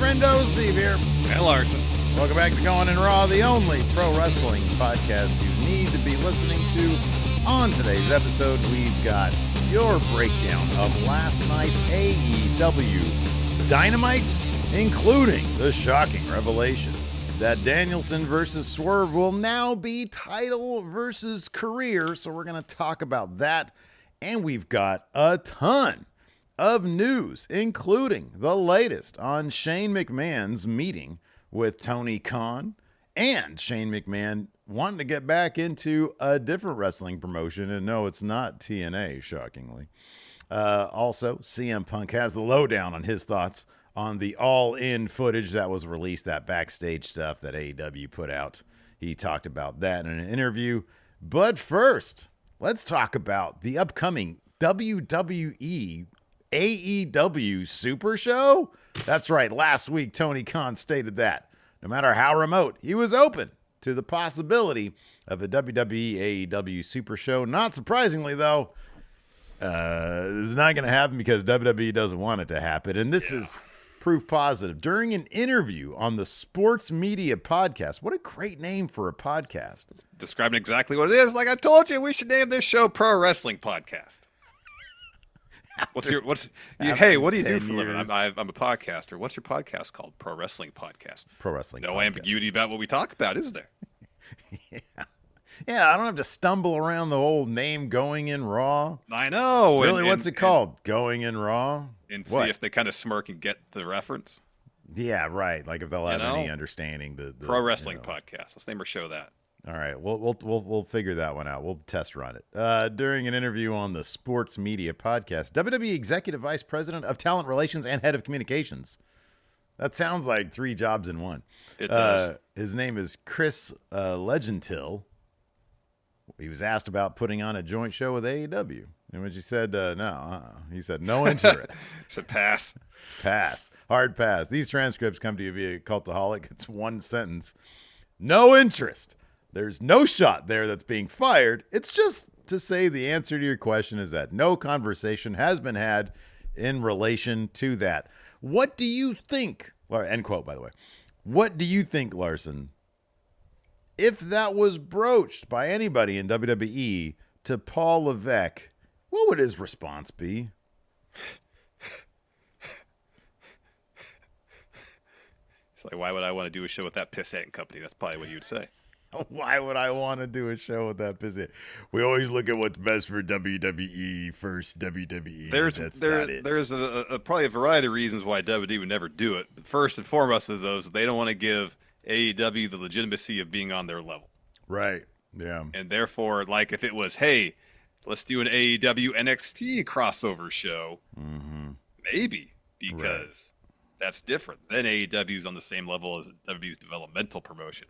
Friendo, Steve here. And Larson. Welcome back to Going in Raw, the only pro wrestling podcast you need to be listening to. On today's episode, we've got your breakdown of last night's AEW Dynamite, including the shocking revelation that Danielson versus Swerve will now be title versus career. So we're going to talk about that. And we've got a ton of news, including the latest on Shane McMahon's meeting with Tony Khan, and Shane McMahon wanting to get back into a different wrestling promotion. And no, it's not TNA, shockingly. Also, CM Punk has the lowdown on his thoughts on the all-in footage that was released, that backstage stuff that AEW put out. He talked about that in an interview. But first, let's talk about the upcoming WWE AEW Super Show? That's right. Last week, Tony Khan stated that no matter how remote, he was open to the possibility of a WWE AEW Super Show. Not surprisingly, though, this is not going to happen because WWE doesn't want it to happen. And this is proof positive. During an interview on the Sports Media Podcast, what a great name for a podcast. It's describing exactly what it is. Like I told you, we should name this show Pro Wrestling Podcast. Hey, what do you do for a living? I'm a podcaster. What's your podcast called? Pro Wrestling Podcast. Pro Wrestling No Podcast. ambiguity about what we talk about, is there? Yeah, I don't have to stumble around the old name Going in Raw. I know. Really, what's it called? Going in Raw? And see if they kind of smirk and get the reference. Yeah, right. Like if they'll have any understanding. The Pro Wrestling Podcast. Let's name our show that. All right, we'll figure that one out. We'll test run it. During an interview on the Sports Media Podcast, WWE Executive Vice President of Talent Relations and Head of Communications. That sounds like three jobs in one. It does. His name is Chris Legentil. He was asked about putting on a joint show with AEW. And when she said no, he said no interest. Said pass. Pass. Hard pass. These transcripts come to you via Cultaholic. It's one sentence. No interest. There's no shot there that's being fired. It's just to say the answer to your question is that no conversation has been had in relation to that. What do you think? End quote, by the way. What do you think, Larson, if that was broached by anybody in WWE to Paul Levesque, what would his response be? It's like, why would I want to do a show with that pissant company? That's probably what you would say. Why would I want to do a show with that busy? We always look at what's best for WWE first. WWE. There's probably a variety of reasons why WWE would never do it. But first and foremost is those they don't want to give AEW the legitimacy of being on their level. Right. Yeah. And therefore, like if it was, hey, let's do an AEW NXT crossover show, maybe because that's different. Then AEW's on the same level as WWE's developmental promotion.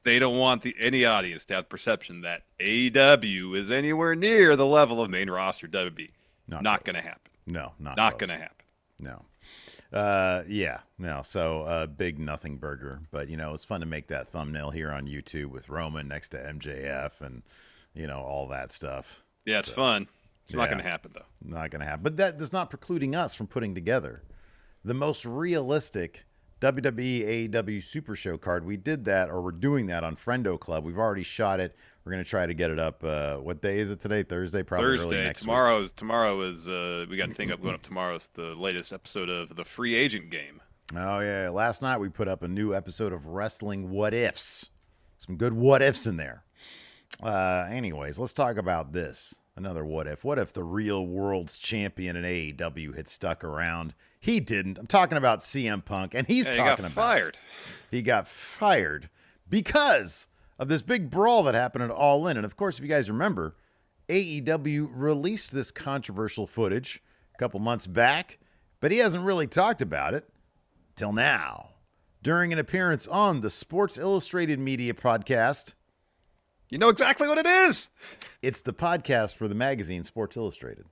They don't want any audience to have the perception that AEW is anywhere near the level of main roster WWE. Not going to happen. No, not going to happen. No. No. So big nothing burger. But, it's fun to make that thumbnail here on YouTube with Roman next to MJF and, all that stuff. Yeah, it's fun. It's not going to happen, though. Not going to happen. But that is not precluding us from putting together the most realistic WWE AEW Super Show card. We did that, or we're doing that on Friendo Club. We've already shot it. We're going to try to get it up. What day is it today? Thursday? Probably Thursday. Early next Tomorrow week. Tomorrow is we got a thing up going up tomorrow. It's the latest episode of the Free Agent Game. Oh, yeah. Last night we put up a new episode of Wrestling What Ifs. Some good what ifs in there. Anyways, let's talk about this. Another what if. What if the real world's champion in AEW had stuck around? He didn't. I'm talking about CM Punk, and he got fired. He got fired because of this big brawl that happened at All In. And of course, if you guys remember, AEW released this controversial footage a couple months back, but he hasn't really talked about it till now. During an appearance on the Sports Illustrated Media Podcast. You know exactly what it is. It's the podcast for the magazine Sports Illustrated.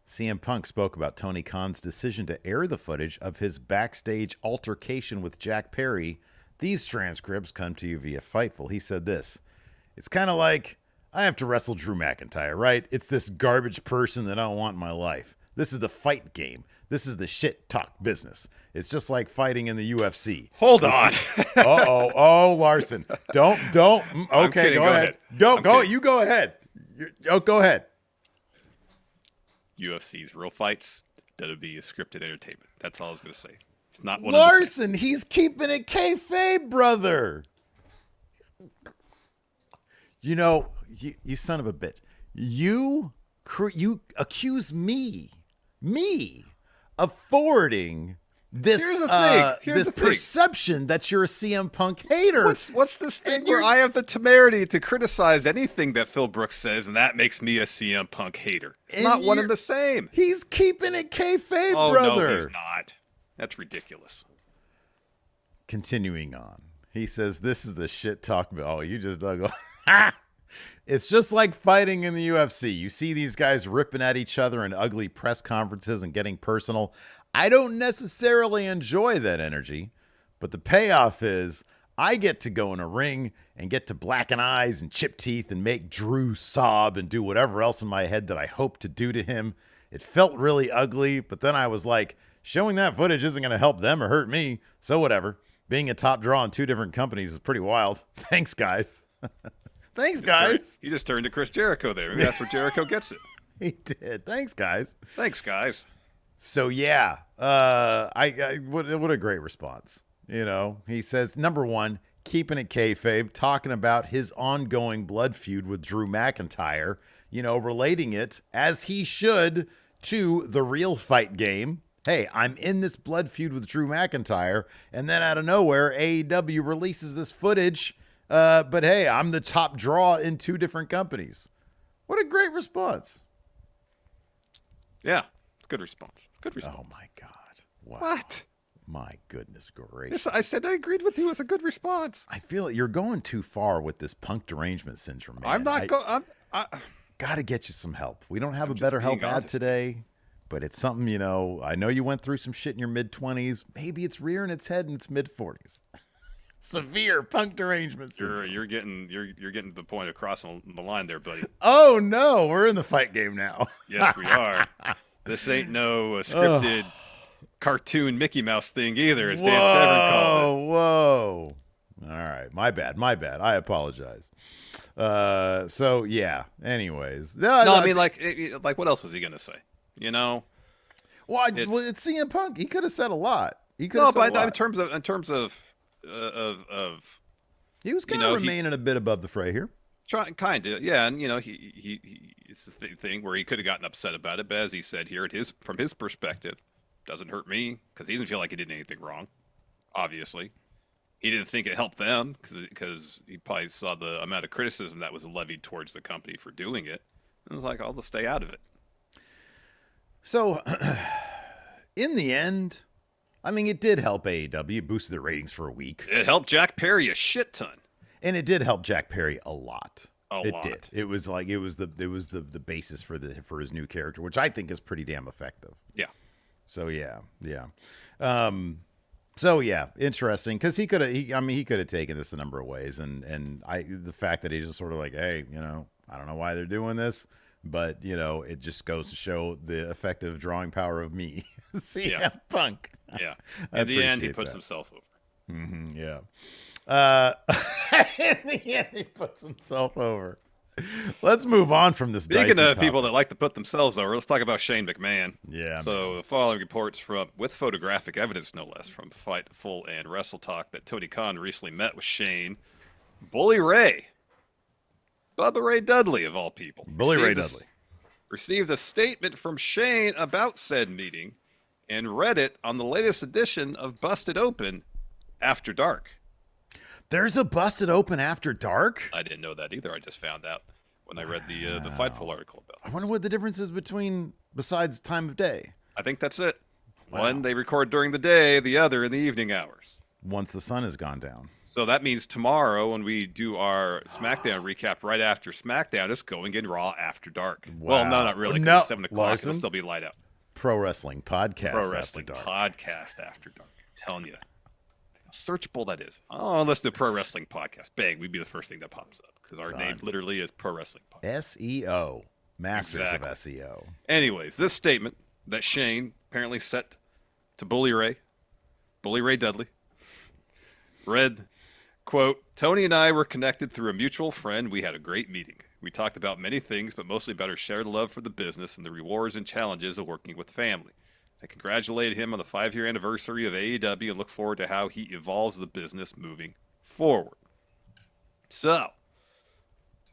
CM Punk spoke about Tony Khan's decision to air the footage of his backstage altercation with Jack Perry. These transcripts come to you via Fightful. He said this: "It's kind of like I have to wrestle Drew McIntyre, right? It's this garbage person that I don't want in my life. This is the fight game. This is the shit talk business. It's just like fighting in the UFC. Hold on. Oh, Larson. Don't. Okay, go ahead. Go. You go ahead. Go ahead. UFC's real fights. WWE is scripted entertainment. That's all I was going to say. It's not one Larson, he's keeping it kayfabe, brother. You know, you son of a bitch. You accuse me of forwarding this this perception that you're a CM Punk hater. What's this thing where I have the temerity to criticize anything that Phil Brooks says, and that makes me a CM Punk hater? It's not one and the same. He's keeping it kayfabe, brother. No, he's not. That's ridiculous. Continuing on, he says, "This is the shit talk." Oh, you just dug. It's just like fighting in the UFC. You see these guys ripping at each other in ugly press conferences and getting personal. I don't necessarily enjoy that energy, but the payoff is I get to go in a ring and get to blacken eyes and chip teeth and make Drew sob and do whatever else in my head that I hope to do to him. It felt really ugly, but then I was like, showing that footage isn't going to help them or hurt me, so whatever. Being a top draw in two different companies is pretty wild. Thanks, guys. Thanks, guys. He just turned to Chris Jericho there. Maybe that's where Jericho gets it. He did. Thanks, guys. Thanks, guys. So yeah, what a great response. You know, he says, number one, keeping it kayfabe, talking about his ongoing blood feud with Drew McIntyre, you know, relating it as he should to the real fight game. Hey, I'm in this blood feud with Drew McIntyre, and then out of nowhere, AEW releases this footage. But hey, I'm the top draw in two different companies. What a great response. Yeah. Good response. Good response. Oh, my God. Wow. What? My goodness gracious. Yes, I said I agreed with you. It's a good response. I feel like you're going too far with this punk derangement syndrome, man. I'm not going. Got to get you some help. We don't have a better help ad today, but it's something, you know, I know you went through some shit in your mid-20s. Maybe it's rearing its head in its mid-40s. Severe punk derangement syndrome. You're getting to the point of crossing the line there, buddy. Oh, no. We're in the fight game now. Yes, we are. This ain't no scripted cartoon Mickey Mouse thing either, as Dan Severn called it. Whoa. All right. My bad. I apologize. So, yeah. Anyways. No, I mean, like, what else is he going to say? You know? Well, it's CM Punk. He could have said a lot. In terms of he was kind of remaining a bit above the fray here. Kind of, yeah, and you know, he it's the thing where he could have gotten upset about it, but as he said here, from his perspective, doesn't hurt me because he doesn't feel like he did anything wrong. Obviously, he didn't think it helped them because he probably saw the amount of criticism that was levied towards the company for doing it, and was like, I'll just stay out of it. So, in the end, I mean, it did help AEW. It boosted their ratings for a week. It helped Jack Perry a shit ton. And it did help Jack Perry a lot. It did. It was the basis for his new character, which I think is pretty damn effective. Yeah. So yeah. Interesting because he could have taken this a number of ways, and the fact that he's just sort of like, hey, you know, I don't know why they're doing this, but you know, it just goes to show the effective drawing power of me, CM Punk. Yeah. In the end, he puts himself over. Mm-hmm, yeah. In the end, he puts himself over. Let's move on from this. Speaking of people that like to put themselves over, let's talk about Shane McMahon. Yeah. So the following reports with photographic evidence, no less, from Fightful and Wrestle Talk that Tony Khan recently met with Shane, Bully Ray, Bubba Ray Dudley of all people, received a statement from Shane about said meeting, and read it on the latest edition of Busted Open After Dark. There's a Busted Open After Dark? I didn't know that either. I just found out when I read the Fightful article about it. I wonder what the difference is besides time of day. I think that's it. Wow. One, they record during the day, the other in the evening hours. Once the sun has gone down. So that means tomorrow when we do our SmackDown recap right after SmackDown, it's going in Raw After Dark. Wow. Well, no, not really. No, 7 o'clock. Larson, it'll still be light out. Pro Wrestling Podcast After Dark. I'm telling you. Searchable that is. Oh, listen to Pro Wrestling Podcast. Bang, we'd be the first thing that pops up because our name literally is Pro Wrestling Podcast. SEO. Masters of SEO. Anyways, this statement that Shane apparently set to Bully Ray Dudley, read, quote, Tony and I were connected through a mutual friend. We had a great meeting. We talked about many things, but mostly about our shared love for the business and the rewards and challenges of working with family. I congratulated him on the 5-year anniversary of AEW and look forward to how he evolves the business moving forward. So,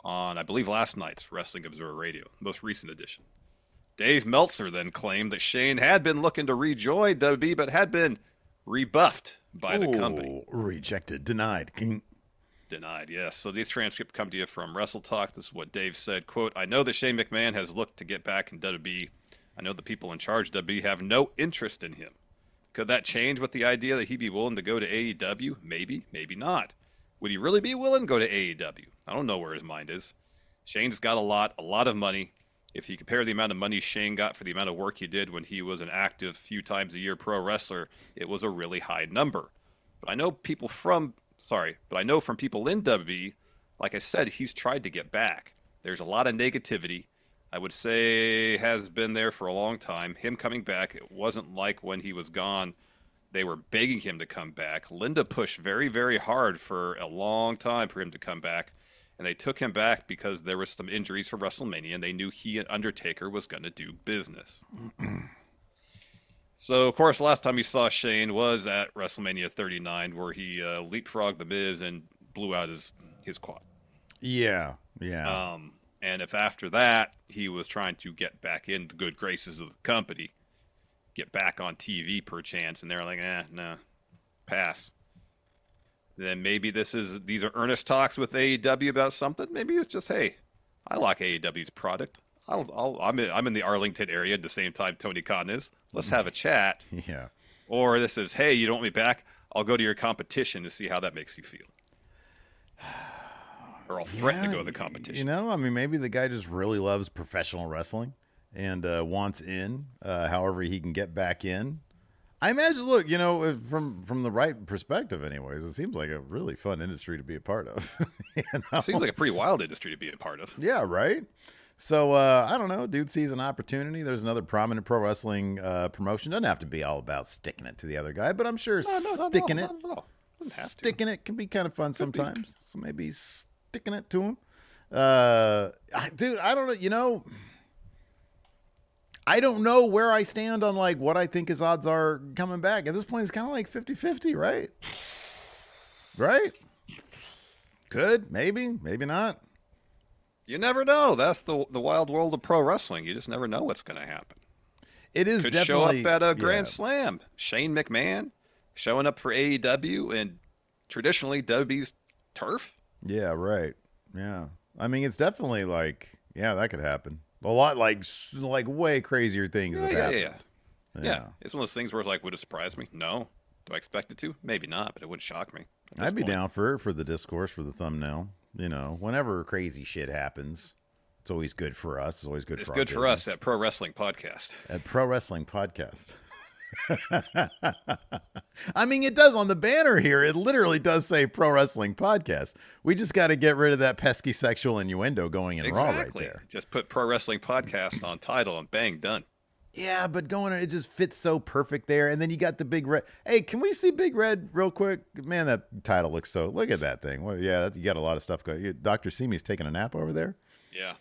on, I believe, last night's Wrestling Observer Radio, most recent edition, Dave Meltzer then claimed that Shane had been looking to rejoin WWE, but had been rebuffed by the company. Rejected. Denied. King. Denied, yes. So these transcripts come to you from Wrestle Talk. This is what Dave said, quote, I know that Shane McMahon has looked to get back in WWE. I know the people in charge of WWE have no interest in him. Could that change with the idea that he'd be willing to go to AEW? Maybe, maybe not. Would he really be willing to go to AEW? I don't know where his mind is. Shane's got a lot of money. If you compare the amount of money Shane got for the amount of work he did when he was an active few times a year pro wrestler, it was a really high number. But I know from people in WWE, like I said, he's tried to get back. There's a lot of negativity. I would say has been there for a long time. Him coming back, it wasn't like when he was gone, they were begging him to come back. Linda pushed very, very hard for a long time for him to come back. And they took him back because there was some injuries for WrestleMania, and they knew he and Undertaker was going to do business. So, of course, last time you saw Shane was at WrestleMania 39, where he leapfrogged The Miz and blew out his quad. Yeah. And if after that he was trying to get back in the good graces of the company, get back on TV perchance, and they're like, no, pass. Then maybe these are earnest talks with AEW about something. Maybe it's just, hey, I like AEW's product. I'm in the Arlington area at the same time Tony Khan is. Let's have a chat. Yeah. Or this is, hey, you don't want me back? I'll go to your competition to see how that makes you feel. Or I'll threaten to go to the competition. Maybe the guy just really loves professional wrestling and wants in, however he can get back in. I imagine, look, from the right perspective anyways, it seems like a really fun industry to be a part of. It seems like a pretty wild industry to be a part of. Yeah, right? So, I don't know. Dude sees an opportunity. There's another prominent pro wrestling promotion. Doesn't have to be all about sticking it to the other guy, but I'm sure sticking it can be kind of fun sometimes. So maybe sticking it to him. Dude, I don't know. I don't know where I stand on like what I think his odds are coming back. At this point, it's kind of like 50-50, right? Right? Could, maybe not. You never know. That's the wild world of pro wrestling. You just never know what's going to happen. It is Could definitely show up at a Grand Slam. Shane McMahon showing up for AEW and traditionally WWE's turf. Yeah, right. Yeah. I mean, it's definitely like, that could happen. A lot like way crazier things have happened. Yeah. It's one of those things where it's like, would it surprise me? No. Do I expect it to? Maybe not, but it wouldn't shock me. I'd be down for the discourse, for the thumbnail. Whenever crazy shit happens, it's always good for us. It's always good for our business. It's good for us at Pro Wrestling Podcast. At Pro Wrestling Podcast. I mean, it does on the banner here. It literally does say Pro Wrestling Podcast. We just got to get rid of that pesky sexual innuendo going in Raw right there. Just put Pro Wrestling Podcast on title and bang, done. Yeah, but it just fits so perfect there. And then you got the Big Red. Hey, can we see Big Red real quick? Man, that title looks look at that thing. Well, yeah, you got a lot of stuff going. Dr. Simi's taking a nap over there. Yeah.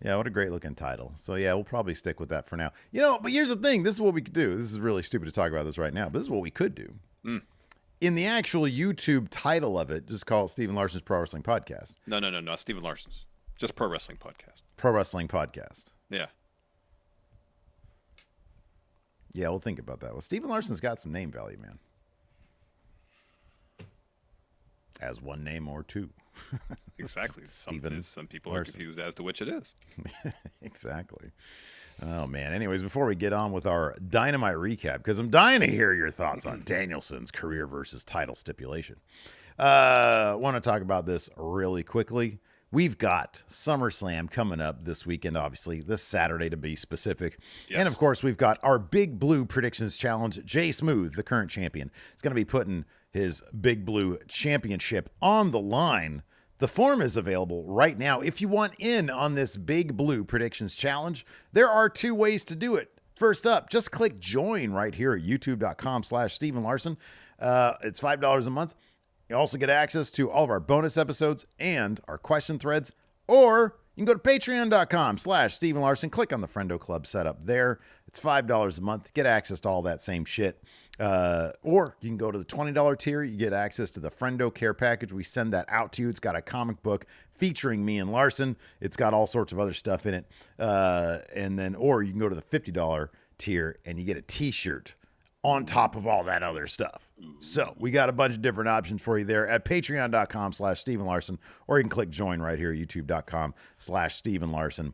Yeah, what a great looking title. So yeah, we'll probably stick with that for now. But here's the thing. This is what we could do. This is really stupid to talk about this right now, but this is what we could do. In the actual YouTube title of it, just call it Stephen Larson's Pro Wrestling Podcast. No, not Stephen Larson's. Just Pro Wrestling Podcast. Pro Wrestling Podcast. Yeah. Yeah, we'll think about that. Well, Stephen Larson's got some name value, man. As one name or two. Exactly. Some people are confused as to which it is. Exactly. Oh, man. Anyways, before we get on with our Dynamite recap, because I'm dying to hear your thoughts on Danielson's career versus title stipulation. Want to talk about this really quickly. We've got SummerSlam coming up this weekend, obviously, this Saturday to be specific. Yes. And, of course, we've got our Big Blue Predictions Challenge. Jay Smooth, the current champion, is going to be putting his Big Blue Championship on the line The form is available right now. If you want in on this Big Blue Predictions Challenge, there are 2 ways to do it. First up, just click join right here at youtube.com/Steven Larson. It's $5 a month. You also get access to all of our bonus episodes and our question threads. Or you can go to patreon.com/Steven Larson. Click on the Friendo Club setup there. It's $5 a month. Get access to all that same shit. Or you can go to the $20 tier. You get access to the Friendo Care Package. We send that out to you. It's got a comic book featuring me and Larson. It's got all sorts of other stuff in it. Or you can go to the $50 tier and you get a t-shirt on top of all that other stuff. So we got a bunch of different options for you there at patreon.com/Steven Larson, or you can click join right here at youtube.com/Steven Larson.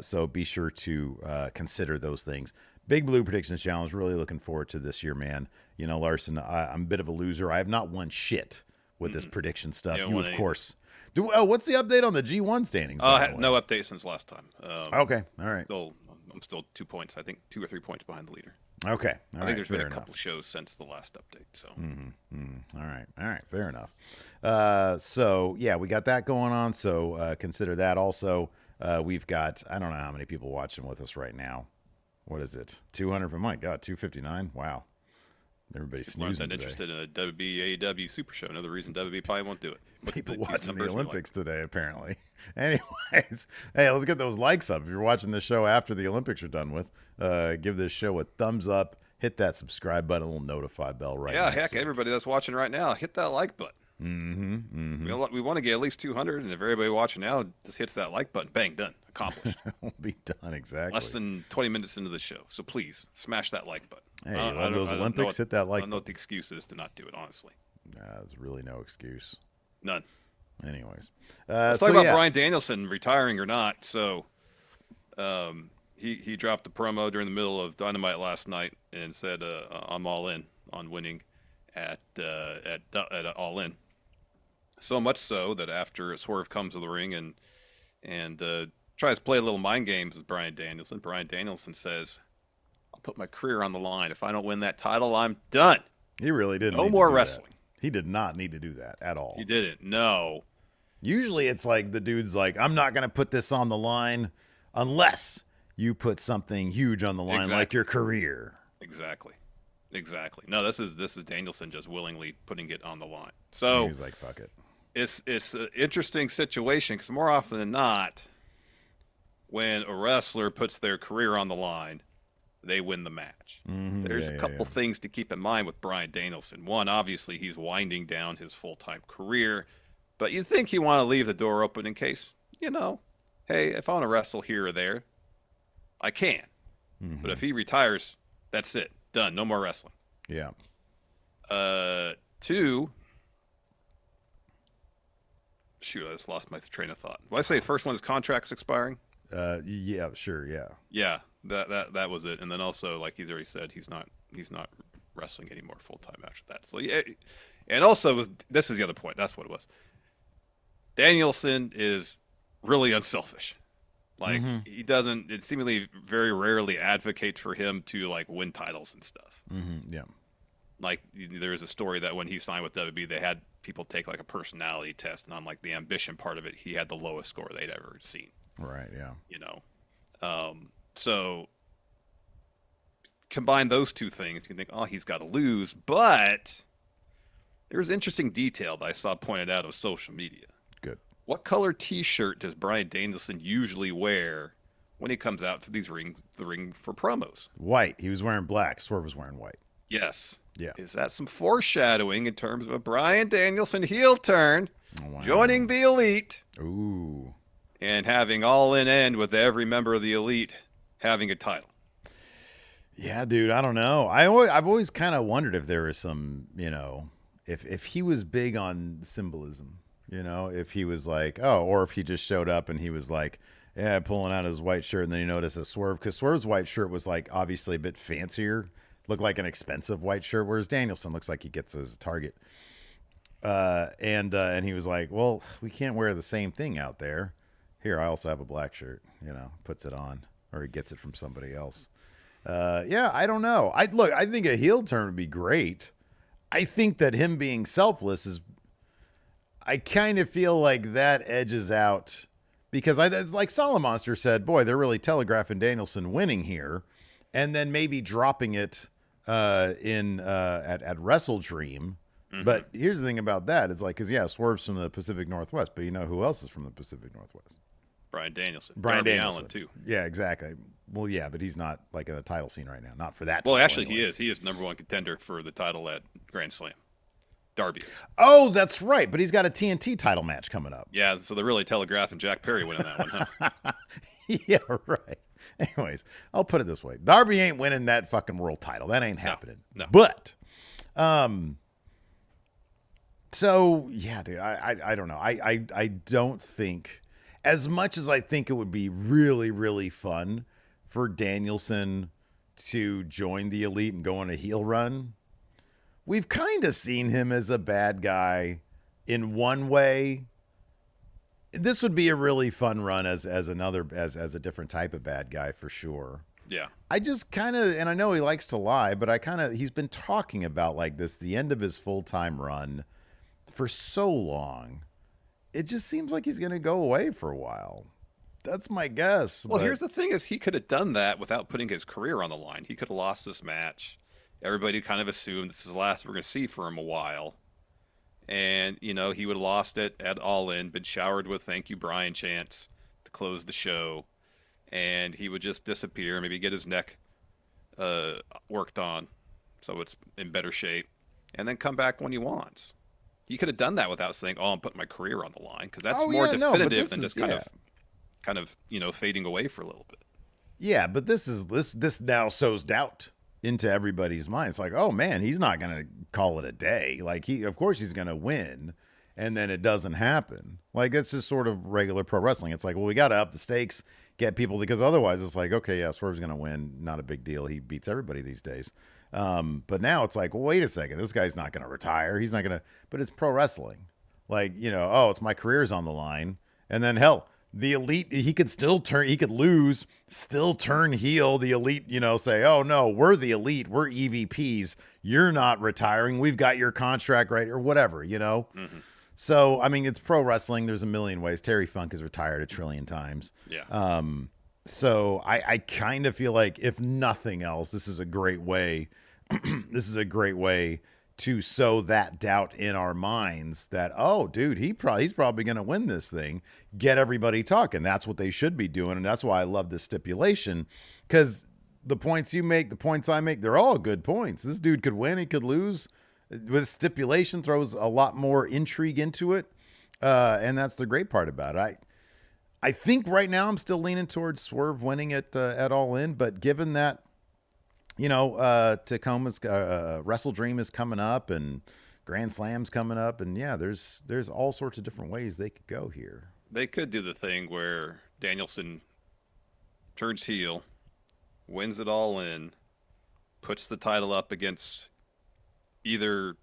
So be sure to consider those things. Big Blue Predictions Challenge. Really looking forward to this year, man. You know, Larson, I'm a bit of a loser. I have not won shit with this prediction stuff. You of course. What's the update on the G1 standings? No update since last time. Okay. All right. I'm still 2 points. I think 2 or 3 points behind the leader. Okay. I think there's been a couple shows since the last update. So. All right. Fair enough. So yeah, we got that going on. So consider that. Also, we've got, I don't know how many people watching with us right now. What is it? 200 my God, 259. Wow. Everybody's snoozing today. Interested in a WWE-AEW Supershow. Another reason WWE probably won't do it. People watching the Olympics today, apparently. Anyways, hey, let's get those likes up. If you're watching this show after the Olympics are done with, give this show a thumbs up. Hit that subscribe button, a little notify bell right now. Yeah, heck, everybody that's watching right now, hit that like button. We want to get at least 200, and if everybody watching now just hits that like button, bang, done. Accomplished. We'll be done, exactly. Less than 20 minutes into the show. So please, smash that like button. Hey, you love those Olympics? Hit that like button. I don't know what the excuse is to not do it, honestly. There's really no excuse. None. Anyways. Let's talk about Bryan Danielson retiring or not. So he dropped a promo during the middle of Dynamite last night and said, I'm all in on winning at All In. So much so that after Swerve comes to the ring and tries to play a little mind games with Bryan Danielson says, I'll put my career on the line. If I don't win that title, I'm done. He really didn't. No more wrestling. He did not need to do that at all. He didn't. No. Usually it's like the dude's like, I'm not going to put this on the line unless you put something huge on the line, like your career. Exactly. No, this is Danielson just willingly putting it on the line. So he's like, fuck it. It's an interesting situation because more often than not, when a wrestler puts their career on the line, they win the match. There's a couple things to keep in mind with Bryan Danielson. One, obviously, he's winding down his full-time career, but you'd think you want to leave the door open in case, hey, if I want to wrestle here or there, I can. But if he retires, that's it. Done. No more wrestling. Yeah. 2, shoot, I just lost my train of thought. Well, I say first one is contracts expiring. Yeah, sure, yeah. Yeah, that was it. And then also, like he's already said, he's not wrestling anymore full time after that. So yeah, and also this is the other point. That's what it was. Danielson is really unselfish. Like he doesn't. It seemingly very rarely advocates for him to like win titles and stuff. Yeah. Like there's a story that when he signed with WWE, they had people take like a personality test, and on like the ambition part of it, he had the lowest score they'd ever seen. Right. Yeah. So combine those two things, you think, oh, he's got to lose. But there's interesting detail that I saw pointed out of social media. Good. What color T-shirt does Bryan Danielson usually wear when he comes out for the ring for promos? White. He was wearing black. Swerve was wearing white. Yes. Yeah. Is that some foreshadowing in terms of a Bryan Danielson heel turn, joining the Elite? Ooh. And having All In end with every member of the Elite having a title. Yeah, dude, I don't know. I've always kind of wondered if there was some, if he was big on symbolism, if he was like, or if he just showed up and he was like, yeah, pulling out his white shirt, and then you notice a Swerve, because Swerve's white shirt was like obviously a bit fancier, looked like an expensive white shirt, whereas Danielson looks like he gets his Target. And he was like, well, we can't wear the same thing out there. Here, I also have a black shirt, puts it on, or he gets it from somebody else. Yeah, I don't know. I think a heel turn would be great. I think that him being selfless is, I kind of feel like that edges out because like Monster said, boy, they're really telegraphing Danielson winning here, and then maybe dropping it at Wrestle Dream. Mm-hmm. But here's the thing about that: it's like, because Swerve's from the Pacific Northwest, but you know who else is from the Pacific Northwest? Bryan Danielson. Bryan Darby Danielson Allin too. Yeah, exactly. Well, yeah, but he's not like in the title scene right now. Not for that. Well, actually, anyways. He is number one contender for the title at Grand Slam. Darby is. Oh, that's right. But he's got a TNT title match coming up. Yeah, so they're really telegraphing Jack Perry winning that one, huh? Yeah, right. Anyways, I'll put it this way: Darby ain't winning that fucking world title. That ain't happening. No. But, so yeah, dude, I don't know. I don't think, as much as I think it would be really, really fun for Danielson to join the Elite and go on a heel run, we've kind of seen him as a bad guy in one way. This would be a really fun run as a different type of bad guy for sure. Yeah. I just kind of, and I know he likes to lie, but he's been talking about like this, the end of his full-time run for so long. It just seems like he's going to go away for a while. That's my guess. Well, here's the thing is he could have done that without putting his career on the line. He could have lost this match. Everybody kind of assumed this is the last we're going to see for him a while. And, you know, he would have lost it at All In, been showered with thank you, Brian chants to close the show. And he would just disappear, maybe get his neck worked on so it's in better shape, and then come back when he wants. He could have done that without saying, "Oh, I'm putting my career on the line," because that's more definitive than just kind of fading away for a little bit. Yeah, but this now sows doubt into everybody's mind. It's like, oh man, he's not gonna call it a day. Like of course he's gonna win, and then it doesn't happen. Like that's just sort of regular pro wrestling. It's like, well, we got to up the stakes, get people, because otherwise it's like, okay, yeah, Swerve's gonna win, not a big deal. He beats everybody these days. But now it's like, well, wait a second, this guy's not gonna retire. He's not gonna. But it's pro wrestling. Like, you know, oh, it's my career's on the line, and then hell, the Elite, he could lose, still turn heel. The Elite, you know, say, oh no, we're the Elite, we're EVPs. You're not retiring. We've got your contract right, or whatever, you know. Mm-hmm. So, I mean, it's pro wrestling. There's a million ways. Terry Funk has retired a trillion times. Yeah. So I kind of feel like, if nothing else, this is a great way. This is a great way to sow that doubt in our minds that, oh, dude, he's probably going to win this thing. Get everybody talking. That's what they should be doing. And that's why I love this stipulation, because the points you make, the points I make, they're all good points. This dude could win. He could lose. With stipulation throws a lot more intrigue into it. And that's the great part about it. I think right now I'm still leaning towards Swerve winning at All In, but given that, you know, Tacoma's Wrestle Dream is coming up and Grand Slam's coming up, and yeah, there's all sorts of different ways they could go here. They could do the thing where Danielson turns heel, wins it All In, puts the title up against either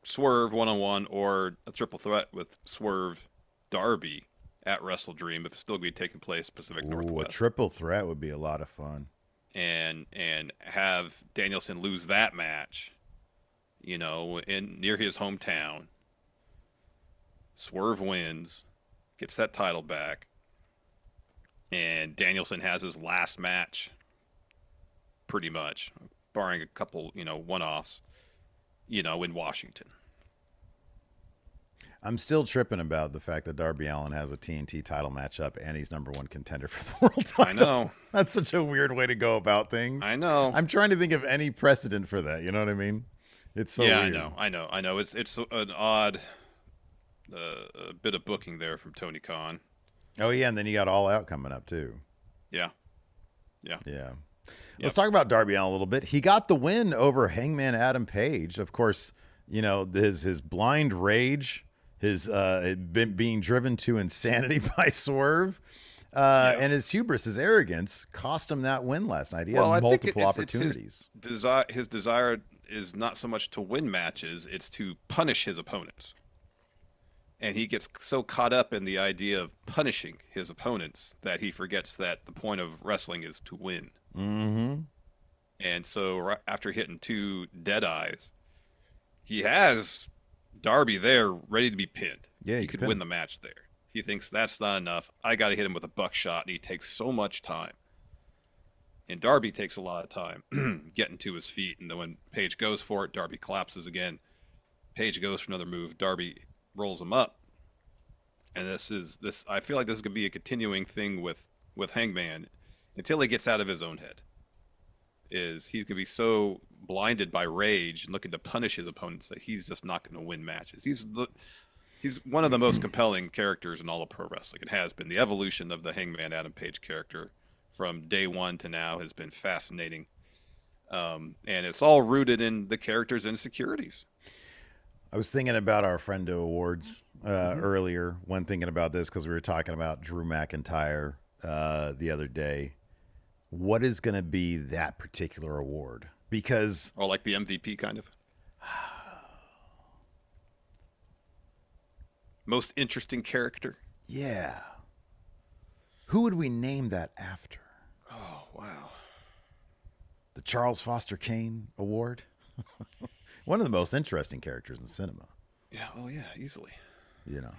Swerve one-on-one or a triple threat with Swerve Darby at Wrestle Dream, if it's still going to be taking place Pacific Northwest. A triple threat would be a lot of fun. And have Danielson lose that match, you know, near his hometown. Swerve wins, gets that title back, and Danielson has his last match, pretty much, barring a couple, you know, one-offs, you know, in Washington. I'm still tripping about the fact that Darby Allin has a TNT title matchup and he's number one contender for the world title. I know. That's such a weird way to go about things. I know. I'm trying to think of any precedent for that. You know what I mean? It's so weird. I know. It's an odd bit of booking there from Tony Khan. Oh, yeah, and then you got All Out coming up, too. Yeah. Let's talk about Darby Allin a little bit. He got the win over Hangman Adam Page. Of course, you know, his blind rage, his being driven to insanity by Swerve, and his hubris, his arrogance, cost him that win last night. He had multiple opportunities. His desire is not so much to win matches, it's to punish his opponents. And he gets so caught up in the idea of punishing his opponents that he forgets that the point of wrestling is to win. Mm-hmm. And so after hitting 2 dead eyes, he has Darby there ready to be pinned. Yeah, he could win the match there. He thinks that's not enough. I got to hit him with a buckshot, and he takes so much time. And Darby takes a lot of time getting to his feet, and then when Page goes for it, Darby collapses again. Page goes for another move. Darby rolls him up, and this. I feel like this is gonna be a continuing thing with Hangman until he gets out of his own head. He's gonna be so blinded by rage and looking to punish his opponents that he's just not gonna win matches. He's one of the most compelling characters in all of pro wrestling. It has been. The evolution of the Hangman Adam Page character from day one to now has been fascinating. And it's all rooted in the character's insecurities. I was thinking about our Friendo Awards earlier when thinking about this, because we were talking about Drew McIntyre the other day. What is going to be that particular award? Because... Or like the MVP kind of? Most interesting character? Yeah. Who would we name that after? Oh, wow. The Charles Foster Kane Award? One of the most interesting characters in cinema. Yeah, oh yeah, easily. You know,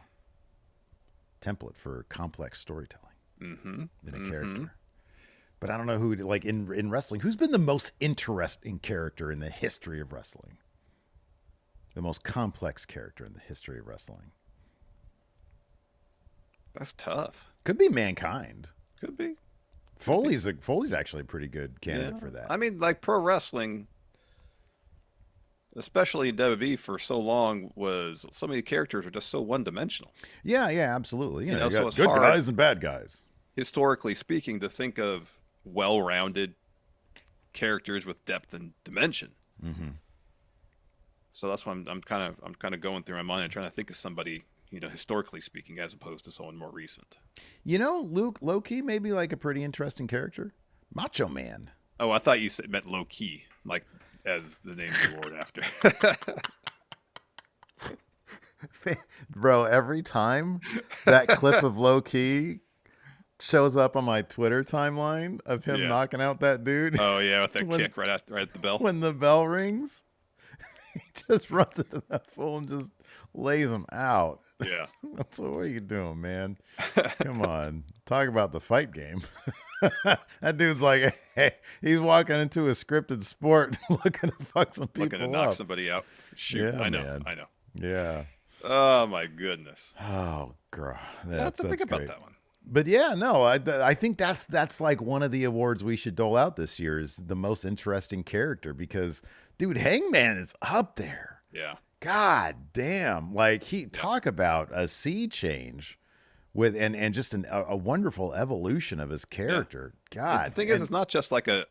template for complex storytelling in a character. But I don't know who, like in wrestling, who's been the most interesting character in the history of wrestling? The most complex character in the history of wrestling. That's tough. Could be Mankind. Could be. Foley's actually a pretty good candidate for that. I mean, like pro wrestling, especially in WWE for so long, was some of the characters were just so one-dimensional. Yeah, absolutely. You know, so it's good hard, guys and bad guys. Historically speaking, to think of well-rounded characters with depth and dimension. Mm-hmm. So that's why I'm kind of going through my mind and trying to think of somebody, you know, historically speaking, as opposed to someone more recent. You know, Luke low-key may be like a pretty interesting character. Macho Man. Oh, I thought you meant low-key, like as the name of the award after. Bro, every time that clip of low-key shows up on my Twitter timeline of him knocking out that dude. Oh, yeah, with that kick right at the bell. When the bell rings, he just runs into that fool and just lays him out. Yeah. So what are you doing, man? Come on. Talk about the fight game. That dude's like, hey, he's walking into a scripted sport looking to fuck some people up. Looking to knock somebody out. Shoot, Yeah, I know. Yeah. Oh, my goodness. Oh, God. I have to think about that one. But yeah, no, I think that's like one of the awards we should dole out this year is the most interesting character because, dude, Hangman is up there. Yeah. God damn. Like talk about a sea change with, and just a wonderful evolution of his character. Yeah. God. The thing is, it's not just like a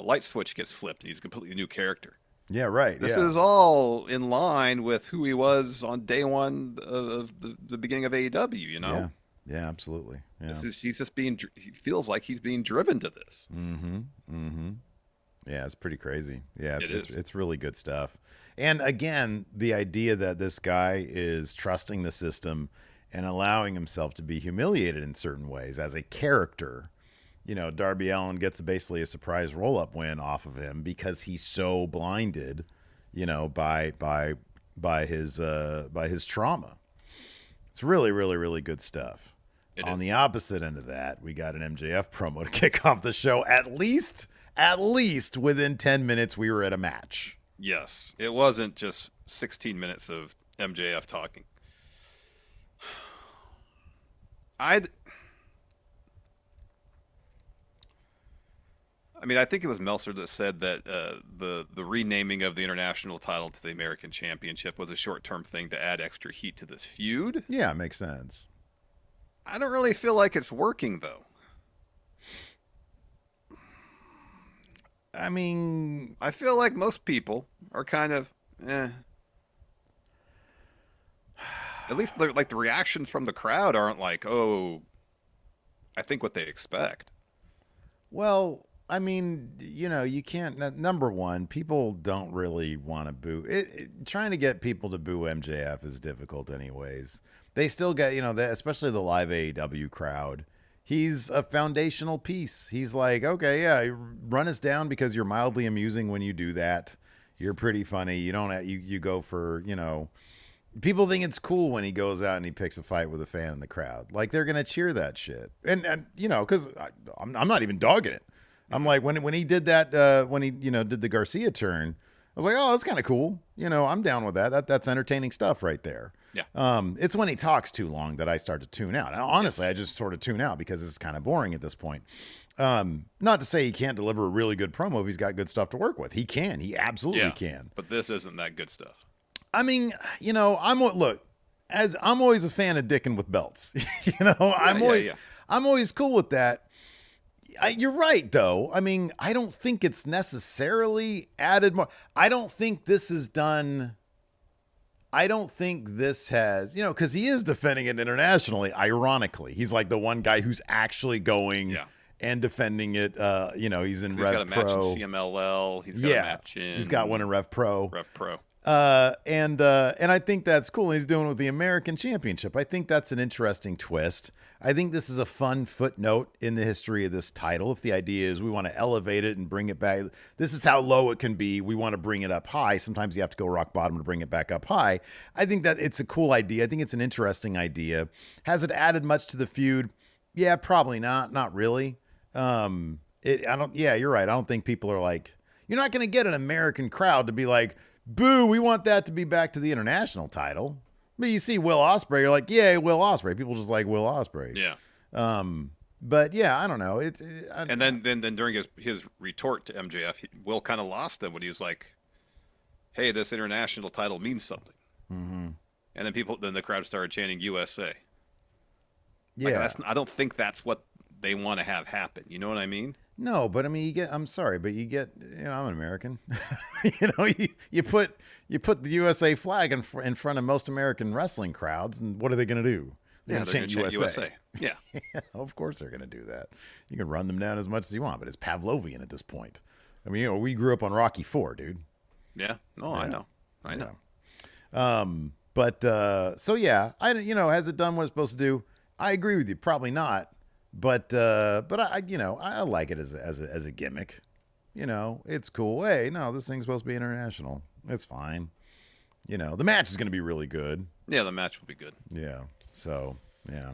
light switch gets flipped and he's a completely new character. Yeah, right. This is all in line with who he was on day one of the beginning of AEW, you know? Yeah. Yeah, absolutely. Yeah. He feels like he's being driven to this. Yeah, it's pretty crazy. Yeah, it's it's really good stuff. And again, the idea that this guy is trusting the system and allowing himself to be humiliated in certain ways as a character. You know, Darby Allin gets basically a surprise roll-up win off of him because he's so blinded, you know, by his trauma. It's really, really, really good stuff. On the opposite end of that, we got an MJF promo to kick off the show. At least within 10 minutes, we were at a match. Yes. It wasn't just 16 minutes of MJF talking. I think it was Meltzer that said that the renaming of the international title to the American Championship was a short-term thing to add extra heat to this feud. Yeah, it makes sense. I don't really feel like it's working, though. I mean, I feel like most people are kind of, At least, like, the reactions from the crowd aren't like, oh, I think what they expect. Well, I mean, you know, you can't. Number one, people don't really want to boo. Trying to get people to boo MJF is difficult, anyways. They still get, you know, especially the live AEW crowd. He's a foundational piece. He's like, okay, yeah, run us down because you're mildly amusing when you do that. You're pretty funny. You don't. You go for, you know, People think it's cool when he goes out and he picks a fight with a fan in the crowd. Like, they're gonna cheer that shit. And you know, because I'm not even dogging it. I'm like, when he did that, when he did the Garcia turn, I was like, oh, that's kind of cool. You know, I'm down with that. That's entertaining stuff right there. Yeah. It's when he talks too long that I start to tune out. Now, honestly, I just sort of tune out because it's kind of boring at this point. Not to say he can't deliver a really good promo if he's got good stuff to work with. He can. He absolutely can. But this isn't that good stuff. I mean, you know, I'm always a fan of dicking with belts. I'm always cool with that. You're right, though. I mean, I don't think it's necessarily added more. I don't think this has, because he is defending it internationally, ironically. He's like the one guy who's actually going and defending it. He's in Rev Pro. He's got a match in CMLL. He's got a match in... He's got one in Rev Pro. And I think that's cool. And he's doing it with the American Championship. I think that's an interesting twist. I think this is a fun footnote in the history of this title. If the idea is we want to elevate it and bring it back, this is how low it can be. We want to bring it up high. Sometimes you have to go rock bottom to bring it back up high. I think that it's a cool idea. I think it's an interesting idea. Has it added much to the feud? Yeah, probably not. Not really. You're right. I don't think people are like, you're not going to get an American crowd to be like, boo, we want that to be back to the international title. But you see Will Osprey, you're like, yeah, Will Osprey. People just like Will Osprey. Yeah. But yeah, I don't know. And then during his retort to MJF, Will kind of lost him when he was like, hey, this international title means something. Mm-hmm. And then the crowd started chanting USA. Yeah. Like, I don't think that's what they want to have happen. You know what I mean? No, but I mean, I'm sorry, but I'm an American. You put the USA flag in front of most American wrestling crowds, and what are they going to do? They're going to chant USA. Yeah. Of course they're going to do that. You can run them down as much as you want, but it's Pavlovian at this point. I mean, we grew up on Rocky IV, dude. Yeah. No, yeah. I know. Has it done what it's supposed to do? I agree with you. Probably not. But I like it as a gimmick. It's cool. Hey, no, this thing's supposed to be international. It's fine. The match is going to be really good. Yeah, the match will be good. Yeah. So, yeah.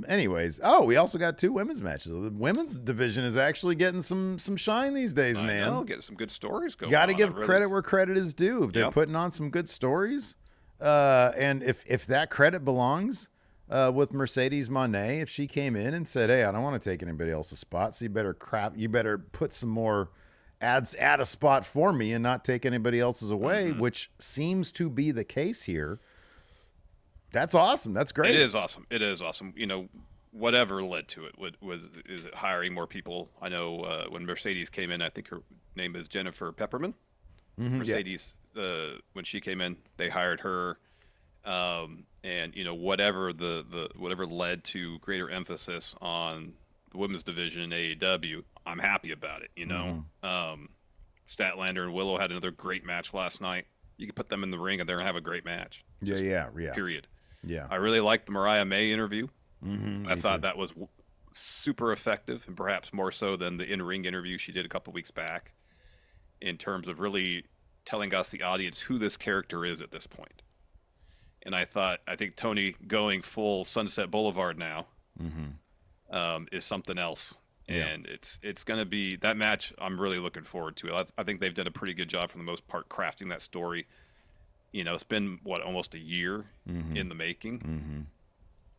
Anyways, we also got 2 women's matches. The women's division is actually getting some shine these days, man. I know, getting some good stories going. Got to give credit where credit is due. They're putting on some good stories. And if that credit belongs with Mercedes Moné, if she came in and said, hey, I don't want to take anybody else's spot, so you better put some more add a spot for me and not take anybody else's away, which seems to be the case here. That's awesome. That's great. It is awesome. Whatever led to it is it hiring more people. I know when Mercedes came in, I think her name is Jennifer Pepperman. Mm-hmm, Mercedes, when she came in, they hired her. And whatever whatever led to greater emphasis on the women's division in AEW, I'm happy about it. Statlander and Willow had another great match last night. You could put them in the ring and they're gonna have a great match. Yeah. Period. Yeah. I really liked the Mariah May interview. Mm-hmm, I thought that was super effective, and perhaps more so than the in-ring interview she did a couple weeks back, in terms of really telling us, the audience, who this character is at this point. And I think Tony going full Sunset Boulevard now is something else. Yeah. And it's going to be that match. I'm really looking forward to it. I think they've done a pretty good job for the most part crafting that story. It's been almost a year in the making,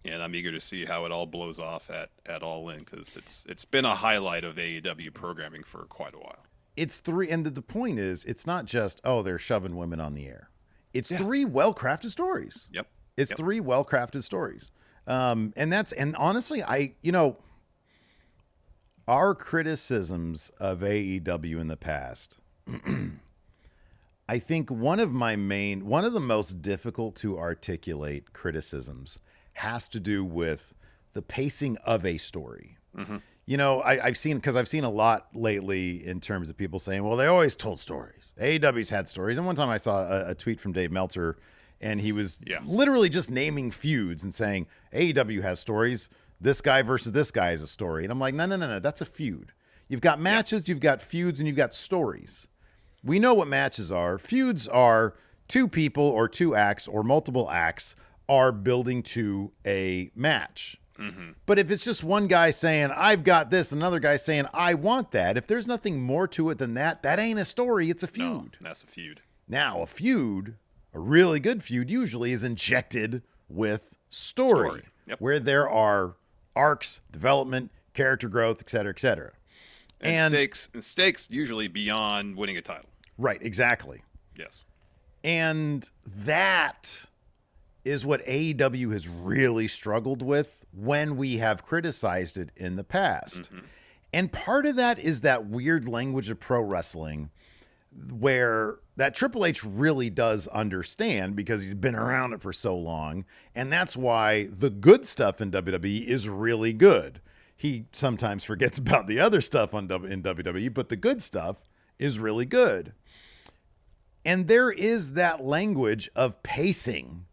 and I'm eager to see how it all blows off at All In, because it's been a highlight of AEW programming for quite a while. It's 3, and the point is, it's not just they're shoving women on the air. It's 3 well-crafted stories. Yep. It's 3 well-crafted stories. And honestly, our criticisms of AEW in the past, I think one of the most difficult to articulate criticisms has to do with the pacing of a story. Mm-hmm. I've seen a lot lately in terms of people saying, well, they always told stories. AEW's had stories. And one time I saw a tweet from Dave Meltzer, and he was literally just naming feuds and saying, AEW has stories. This guy versus this guy is a story. And I'm like, no, that's a feud. You've got matches, you've got feuds, and you've got stories. We know what matches are. Feuds are two people or two acts or multiple acts are building to a match. Mm-hmm. But if it's just one guy saying, I've got this, another guy saying, I want that, if there's nothing more to it than that, that ain't a story. It's a feud. No, that's a feud. Now, a feud, a really good feud, usually is injected with story. Yep. Where there are arcs, development, character growth, et cetera, et cetera. And stakes usually beyond winning a title. Right, exactly. Yes. And that is what AEW has really struggled with when we have criticized it in the past. Mm-hmm. And part of that is that weird language of pro wrestling where that Triple H really does understand because he's been around it for so long. And that's why the good stuff in WWE is really good. He sometimes forgets about the other stuff in WWE, but the good stuff is really good. And there is that language of pacing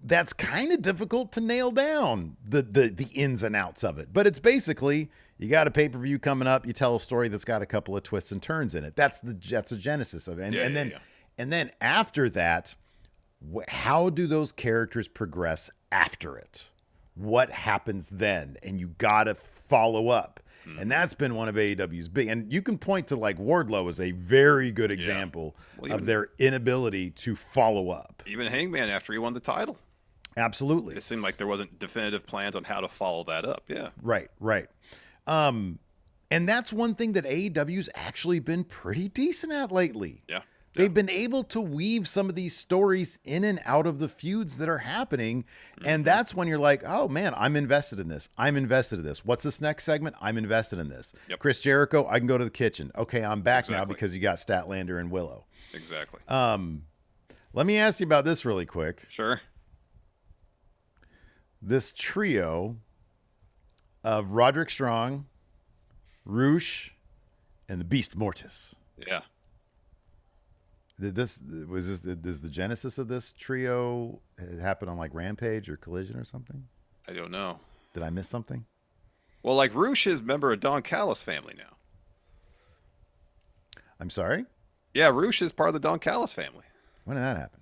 that's kind of difficult to nail down, the ins and outs of it. But it's basically, you got a pay-per-view coming up, you tell a story that's got a couple of twists and turns in it. That's the genesis of it. And then after that, how do those characters progress after it? What happens then? And you got to follow up. Mm-hmm. And that's been one of AEW's big, and you can point to like Wardlow as a very good example of their inability to follow up. Even Hangman after he won the title. Absolutely. It seemed like there wasn't definitive plans on how to follow that up. Yeah. Right. And that's one thing that AEW's actually been pretty decent at lately. Yeah. They've been able to weave some of these stories in and out of the feuds that are happening. Mm-hmm. And that's when you're like, oh man, I'm invested in this. What's this next segment? I'm invested in this. Yep. Chris Jericho, I can go to the kitchen. Okay, I'm back now because you got Statlander and Willow. Exactly. Let me ask you about this really quick. Sure. This trio of Roderick Strong, Roosh, and the Beast Mortis. Yeah. Does the genesis of this trio happen on like Rampage or Collision or something? I don't know. Did I miss something? Well, like Roosh is a member of Don Callis family now. I'm sorry? Yeah, Roosh is part of the Don Callis family. When did that happen?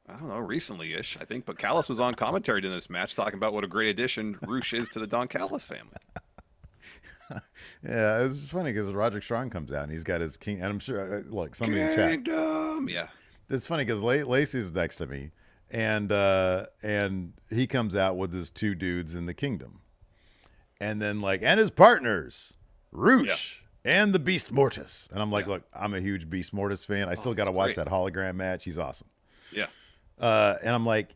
I don't know, recently-ish, I think. But Callis was on commentary in this match talking about what a great addition Roosh is to the Don Callis family. Yeah, it was funny because Roderick Strong comes out and he's got his king, and I'm sure, look, somebody in chat. Kingdom, yeah. It's funny because Lacey's next to me, and he comes out with his two dudes in the Kingdom, and then and his partners, Roosh and the Beast Mortis, and I'm like, look, I'm a huge Beast Mortis fan. I still got to watch that hologram match. He's awesome. Yeah. And I'm like,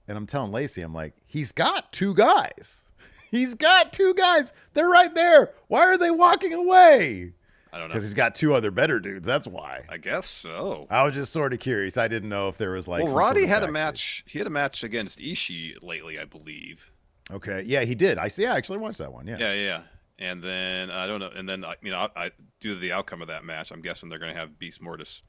and I'm telling Lacey, I'm like, he's got two guys. He's got two guys. They're right there. Why are they walking away? I don't know. Because he's got two other better dudes. That's why. I guess so. I was just sort of curious. I didn't know if there was Well, Roddy had a match. He had a match against Ishii lately, I believe. Okay. Yeah, he did. I actually watched that one. Yeah. Yeah. And then I don't know. And then I due to the outcome of that match, I'm guessing they're going to have Beast Mortis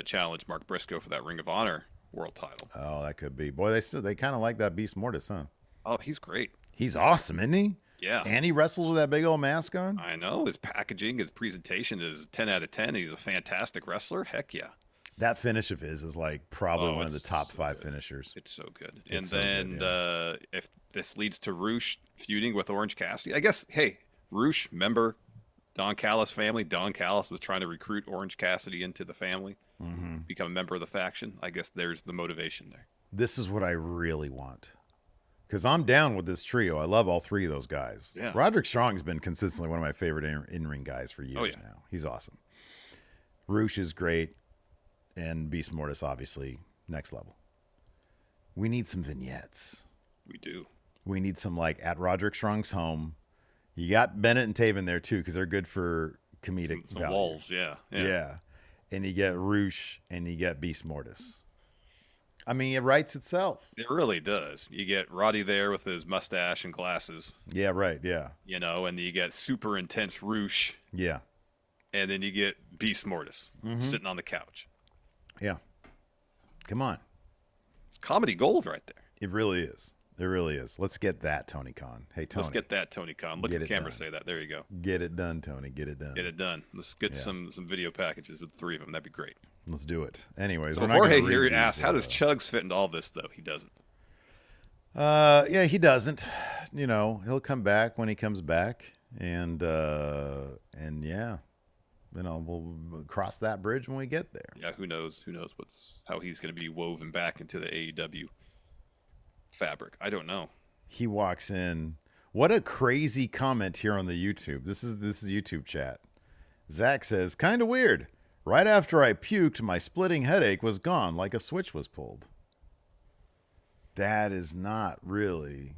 challenge Mark Briscoe for that Ring of Honor world title. Oh, that could be. Boy, they kind of like that Beast Mortis, huh? Oh, he's great. He's awesome, isn't he? Yeah. And he wrestles with that big old mask on. I know. His packaging, his presentation is 10 out of 10. He's a fantastic wrestler. Heck yeah. That finish of his is probably one of the top five finishers. It's so good. If this leads to Roosh feuding with Orange Cassidy, I guess, hey, Roosh, member, Don Callis family. Don Callis was trying to recruit Orange Cassidy into the family, become a member of the faction. I guess there's the motivation there. This is what I really want. Because I'm down with this trio. I love all three of those guys. Yeah. Roderick Strong's been consistently one of my favorite in-ring guys for years now. He's awesome. Roosh is great. And Beast Mortis, obviously, next level. We need some vignettes. We do. We need some, at Roderick Strong's home. You got Bennett and Taven there, too, because they're good for comedic some value. walls, yeah. And you get Roosh and you get Beast Mortis. I mean, it writes itself. It really does. You get Roddy there with his mustache and glasses. Yeah, right, yeah. And you get super intense Roosh. Yeah. And then you get Beast Mortis sitting on the couch. Yeah. Come on. It's comedy gold right there. It really is. It really is. Let's get that, Tony Khan. Hey, Tony. Let's get that, Tony Khan. Look at the camera, say that. There you go. Get it done, Tony. Get it done. Get it done. Let's get some video packages with the three of them. That'd be great. Let's do it. Anyways, So we're not Jorge gonna read here these, asks, how does Chugs fit into all this, though? He doesn't. Yeah, he doesn't. He'll come back when he comes back, and yeah, we'll cross that bridge when we get there. Yeah, who knows? Who knows how he's going to be woven back into the AEW fabric? I don't know. He walks in. What a crazy comment here on the YouTube. This is YouTube chat. Zach says, kind of weird. Right after I puked, my splitting headache was gone, like a switch was pulled. That is not really.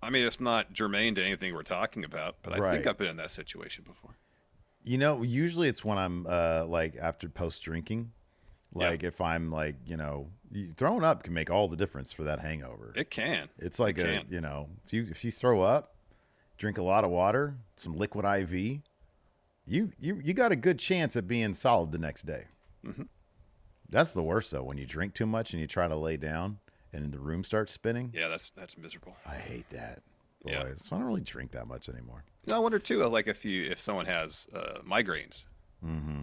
I mean, it's not germane to anything we're talking about, but I think I've been in that situation before. Usually it's when I'm like after post drinking. Like if I'm like, throwing up can make all the difference for that hangover. It can. It's like if you throw up, drink a lot of water, some liquid IV, you got a good chance of being solid the next day. Mm-hmm. That's the worst though, when you drink too much and you try to lay down and the room starts spinning. Yeah, that's miserable. I hate that. Boy, Yeah. So I don't really drink that much anymore. I wonder too, like if someone has migraines, Mm-hmm.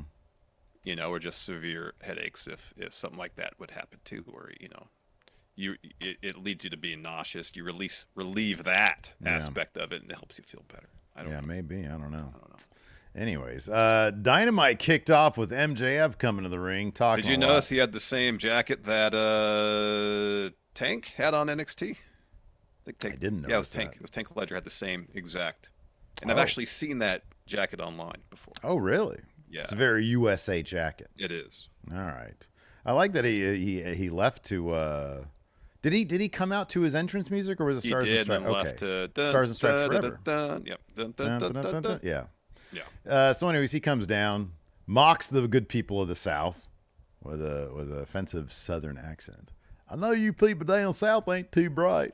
or just severe headaches, if something like that would happen too, where it leads you to being nauseous. You relieve that aspect of it, and it helps you feel better. I don't know. Maybe. I don't know. Anyways, Dynamite kicked off with MJF coming to the ring. Did you notice he had the same jacket that Tank had on NXT? I didn't know. Yeah, it was Tank. It was Tank Ledger had the same exact. And I've actually seen that jacket online before. Oh, really? Yeah. It's a very USA jacket. It is. All right. I like that he left to. Did he come out to his entrance music, or was it Stars and Stripes? Left to Stars and Stripes Forever. Yep. Yeah. Yeah. So, anyways, he comes down, mocks the good people of the South with an offensive Southern accent. I know you people down south ain't too bright.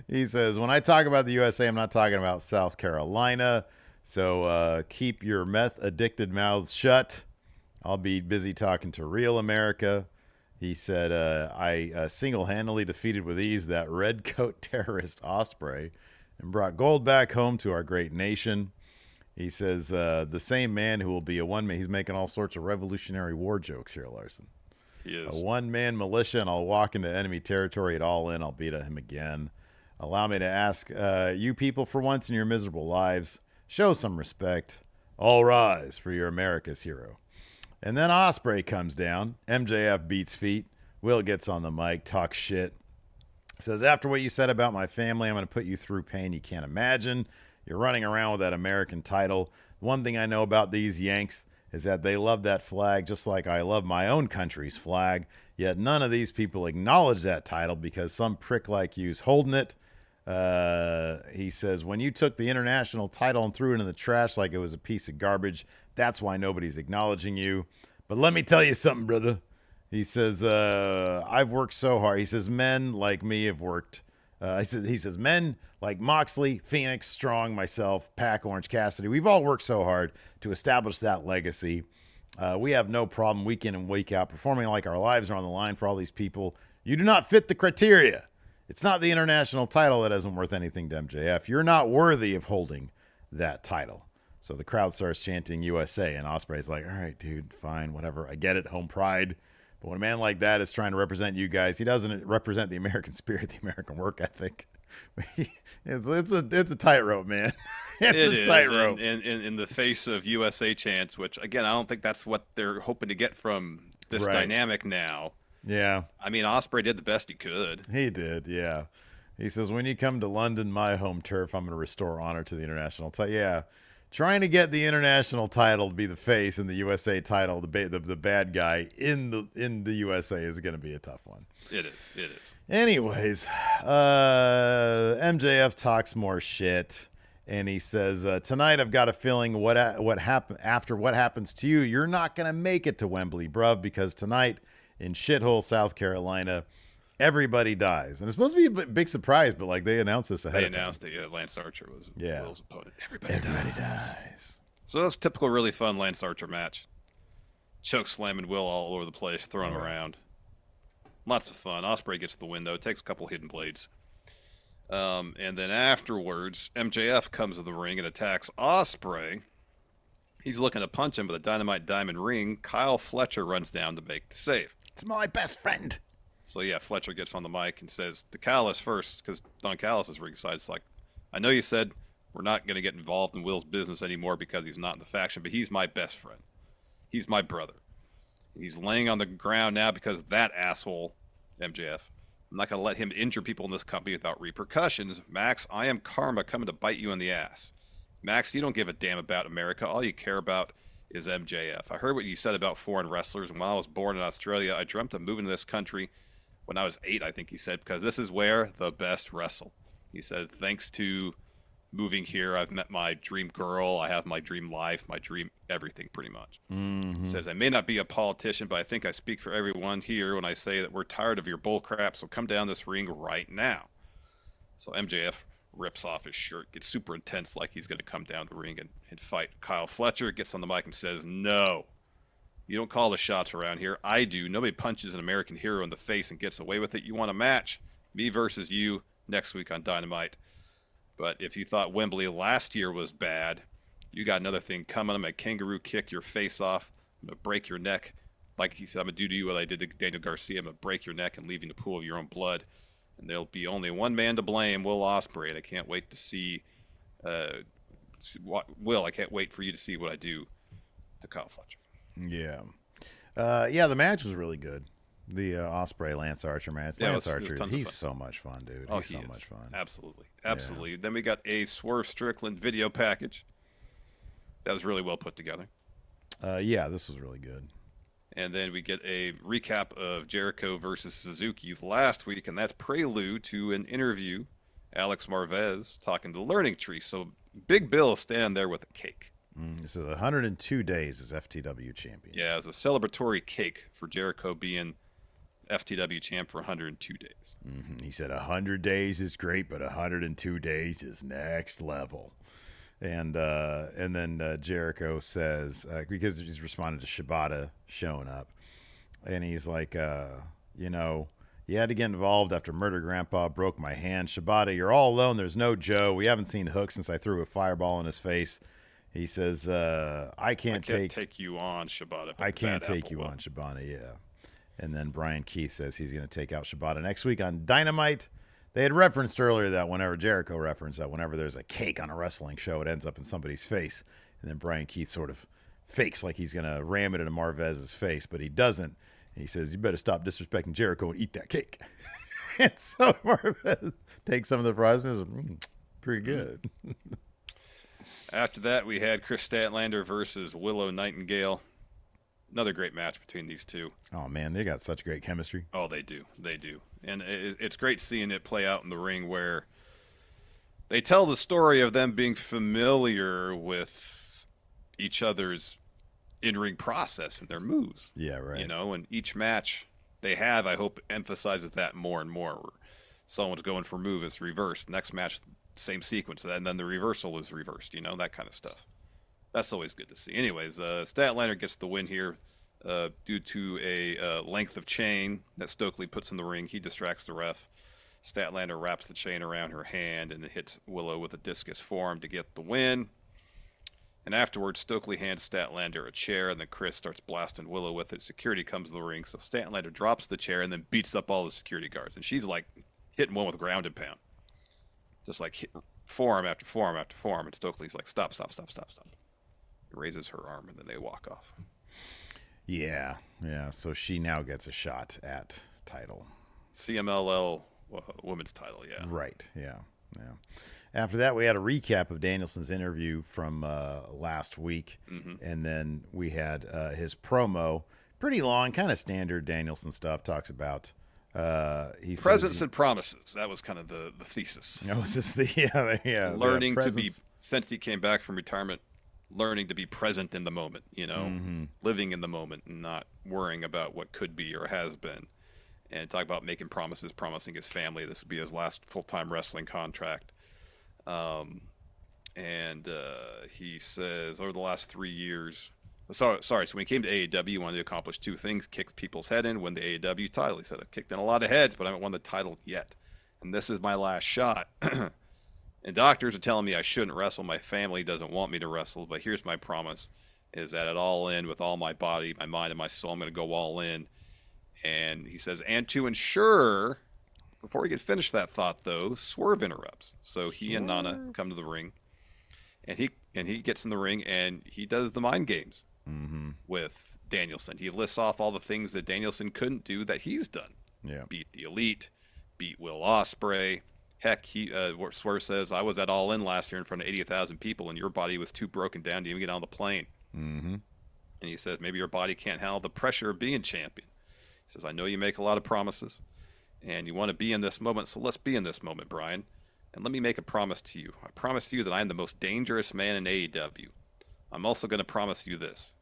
He says, when I talk about the USA, I'm not talking about South Carolina. So keep your meth-addicted mouths shut. I'll be busy talking to real America. He said, I single-handedly defeated with ease that redcoat terrorist Osprey and brought gold back home to our great nation. He says, the same man who will be a one-man. He's making all sorts of Revolutionary War jokes here, Larson. He is. A one-man militia, and I'll walk into enemy territory at all in. I'll beat him again. Allow me to ask you people for once in your miserable lives, show some respect. All rise for your America's hero. And then Osprey comes down. MJF beats feet. Will gets on the mic, talks shit. Says, after what you said about my family, I'm going to put you through pain you can't imagine. You're running around with that American title. One thing I know about these Yanks is that they love that flag just like I love my own country's flag. Yet none of these people acknowledge that title because some prick like you's holding it. He says, when you took the international title and threw it in the trash like it was a piece of garbage, that's why nobody's acknowledging you. But let me tell you something, brother. He says, I've worked so hard. He says, men like me have worked. He says, men like Moxley, Phoenix, Strong, myself, Pac, Orange Cassidy, we've all worked so hard to establish that legacy. We have no problem week in and week out performing like our lives are on the line for all these people. You do not fit the criteria. It's not the international title that isn't worth anything to MJF. You're not worthy of holding that title. So the crowd starts chanting USA, and Osprey's like, all right, dude, fine, whatever. I get it, home pride. But when a man like that is trying to represent you guys, he doesn't represent the American spirit, the American work ethic. It's a tightrope, man. It's a tightrope. In the face of USA chants, which, again, I don't think that's what they're hoping to get from this dynamic now. Yeah. I mean, Osprey did the best he could. He did, yeah. He says, when you come to London, my home turf, I'm going to restore honor to the international title. Yeah. Trying to get the international title to be the face and the USA title, the bad guy in the USA is going to be a tough one. It is. Anyways, MJF talks more shit, and he says, tonight I've got a feeling what after what happens to you, you're not going to make it to Wembley, bruv, because tonight in shithole South Carolina, everybody dies. And it's supposed to be a big surprise, but like they announced this ahead of time. They announced it, Lance Archer was Will's opponent. Everybody dies. So that's a typical really fun Lance Archer match. Choke slamming Will all over the place, throwing him around. Lots of fun. Osprey gets the win, though. It takes a couple hidden blades. And then afterwards, MJF comes to the ring and attacks Osprey. He's looking to punch him with a Dynamite diamond ring. Kyle Fletcher runs down to make the save. It's my best friend. So, yeah, Fletcher gets on the mic and says to Callis first, because Don Callis is ringside. It's like, I know you said we're not going to get involved in Will's business anymore because he's not in the faction, but he's my best friend. He's my brother. He's laying on the ground now because that asshole, MJF, I'm not going to let him injure people in this company without repercussions. Max, I am karma coming to bite you in the ass. Max, you don't give a damn about America. All you care about is MJF. I heard what you said about foreign wrestlers, and when I was born in Australia, I dreamt of moving to this country when I was 8, I think he said, because this is where the best wrestle. He says, thanks to moving here, I've met my dream girl, I have my dream life, my dream everything, pretty much. Mm-hmm. He says, I may not be a politician, but I think I speak for everyone here when I say that we're tired of your bull crap, so come down this ring right now. So MJF rips off his shirt, gets super intense like he's going to come down the ring and fight. Kyle Fletcher gets on the mic and says, no, you don't call the shots around here. I do. Nobody punches an American hero in the face and gets away with it. You want a match? Me versus you next week on Dynamite. But if you thought Wembley last year was bad, you got another thing coming. I'm going to kangaroo kick your face off. I'm going to break your neck. Like he said, I'm going to do to you what I did to Daniel Garcia. I'm going to break your neck and leave you in a pool of your own blood. And there'll be only one man to blame, Will Osprey. And I can't wait to see Will, I can't wait for you to see what I do to Kyle Fletcher. Yeah. Yeah, the match was really good. The Osprey Lance Archer match. Yeah, Lance Archer, he's fun. So much fun, dude. Oh, he's so much fun. Absolutely. Yeah. Then we got a Swerve Strickland video package. That was really well put together. Yeah, this was really good. And then we get a recap of Jericho versus Suzuki last week, and that's prelude to an interview. Alex Marvez talking to Learning Tree. So Big Bill is standing there with a cake. This is 102 days as FTW champion. Yeah, it's a celebratory cake for Jericho being FTW champ for 102 days. Mm-hmm. He said 100 days is great, but 102 days is next level. And then Jericho says, because he's responded to Shibata showing up, and he's like, you know, you had to get involved after Murder Grandpa broke my hand. Shibata, you're all alone. There's no Joe. We haven't seen Hook since I threw a fireball in his face. He says, I can't take you on, Shibata. I can't take you on, Shibata, yeah. And then Brian Keith says he's going to take out Shibata next week on Dynamite. They had referenced earlier that whenever Jericho referenced that whenever there's a cake on a wrestling show, it ends up in somebody's face. And then Brian Keith sort of fakes like he's going to ram it into Marvez's face, but he doesn't. And he says, you better stop disrespecting Jericho and eat that cake. And so Marvez takes some of the fries and says, pretty good. After that, we had Chris Statlander versus Willow Nightingale. Another great match between these two. Oh, man, they got such great chemistry. Oh, they do. They do. And it's great seeing it play out in the ring where they tell the story of them being familiar with each other's in-ring process and their moves. Yeah, right. You know, and each match they have, I hope, emphasizes that more and more. Where someone's going for a move, it's reversed. Next match, same sequence, and then the reversal is reversed, you know, that kind of stuff. That's always good to see. Anyways, Statlander gets the win here due to a length of chain that Stokely puts in the ring. He distracts the ref. Statlander wraps the chain around her hand and hits Willow with a discus forearm to get the win. And afterwards, Stokely hands Statlander a chair, and then Chris starts blasting Willow with it. Security comes to the ring, so Statlander drops the chair and then beats up all the security guards. And she's like hitting one with ground and pound. Just like hit forearm after forearm after forearm. And Stokely's like, stop. He raises her arm, and then they walk off. Yeah. So she now gets a shot at title. CMLL women's title, yeah. Right, yeah. After that, we had a recap of Danielson's interview from last week, and then we had his promo. Pretty long, kind of standard Danielson stuff. Talks about presents and promises. That was kind of the thesis. That was just the learning to be, since he came back from retirement, learning to be present in the moment. You know, living in the moment and not worrying about what could be or has been. And talk about making promises, promising his family this would be his last full-time wrestling contract. He says over the last 3 years, so when he came to AEW, he wanted to accomplish two things: kick people's head in, win the AEW title. He said, I've kicked in a lot of heads, but I haven't won the title yet. And this is my last shot. And doctors are telling me I shouldn't wrestle. My family doesn't want me to wrestle, but here's my promise. is that it all in with all my body, my mind, and my soul. I'm going to go all in. And he says, and to ensure, before he could finish that thought, though, Swerve interrupts. So he and Nana come to the ring, and he gets in the ring, and he does the mind games with Danielson. He lists off all the things that Danielson couldn't do that he's done. Yeah. Beat the Elite, beat Will Osprey. Heck, Swerve says, I was at All In last year in front of 80,000 people, and your body was too broken down to even get on the plane. And he says, maybe your body can't handle the pressure of being champion. He says, I know you make a lot of promises, and you want to be in this moment, so let's be in this moment, Bryan. And let me make a promise to you. I promise you that I am the most dangerous man in AEW. I'm also going to promise you this.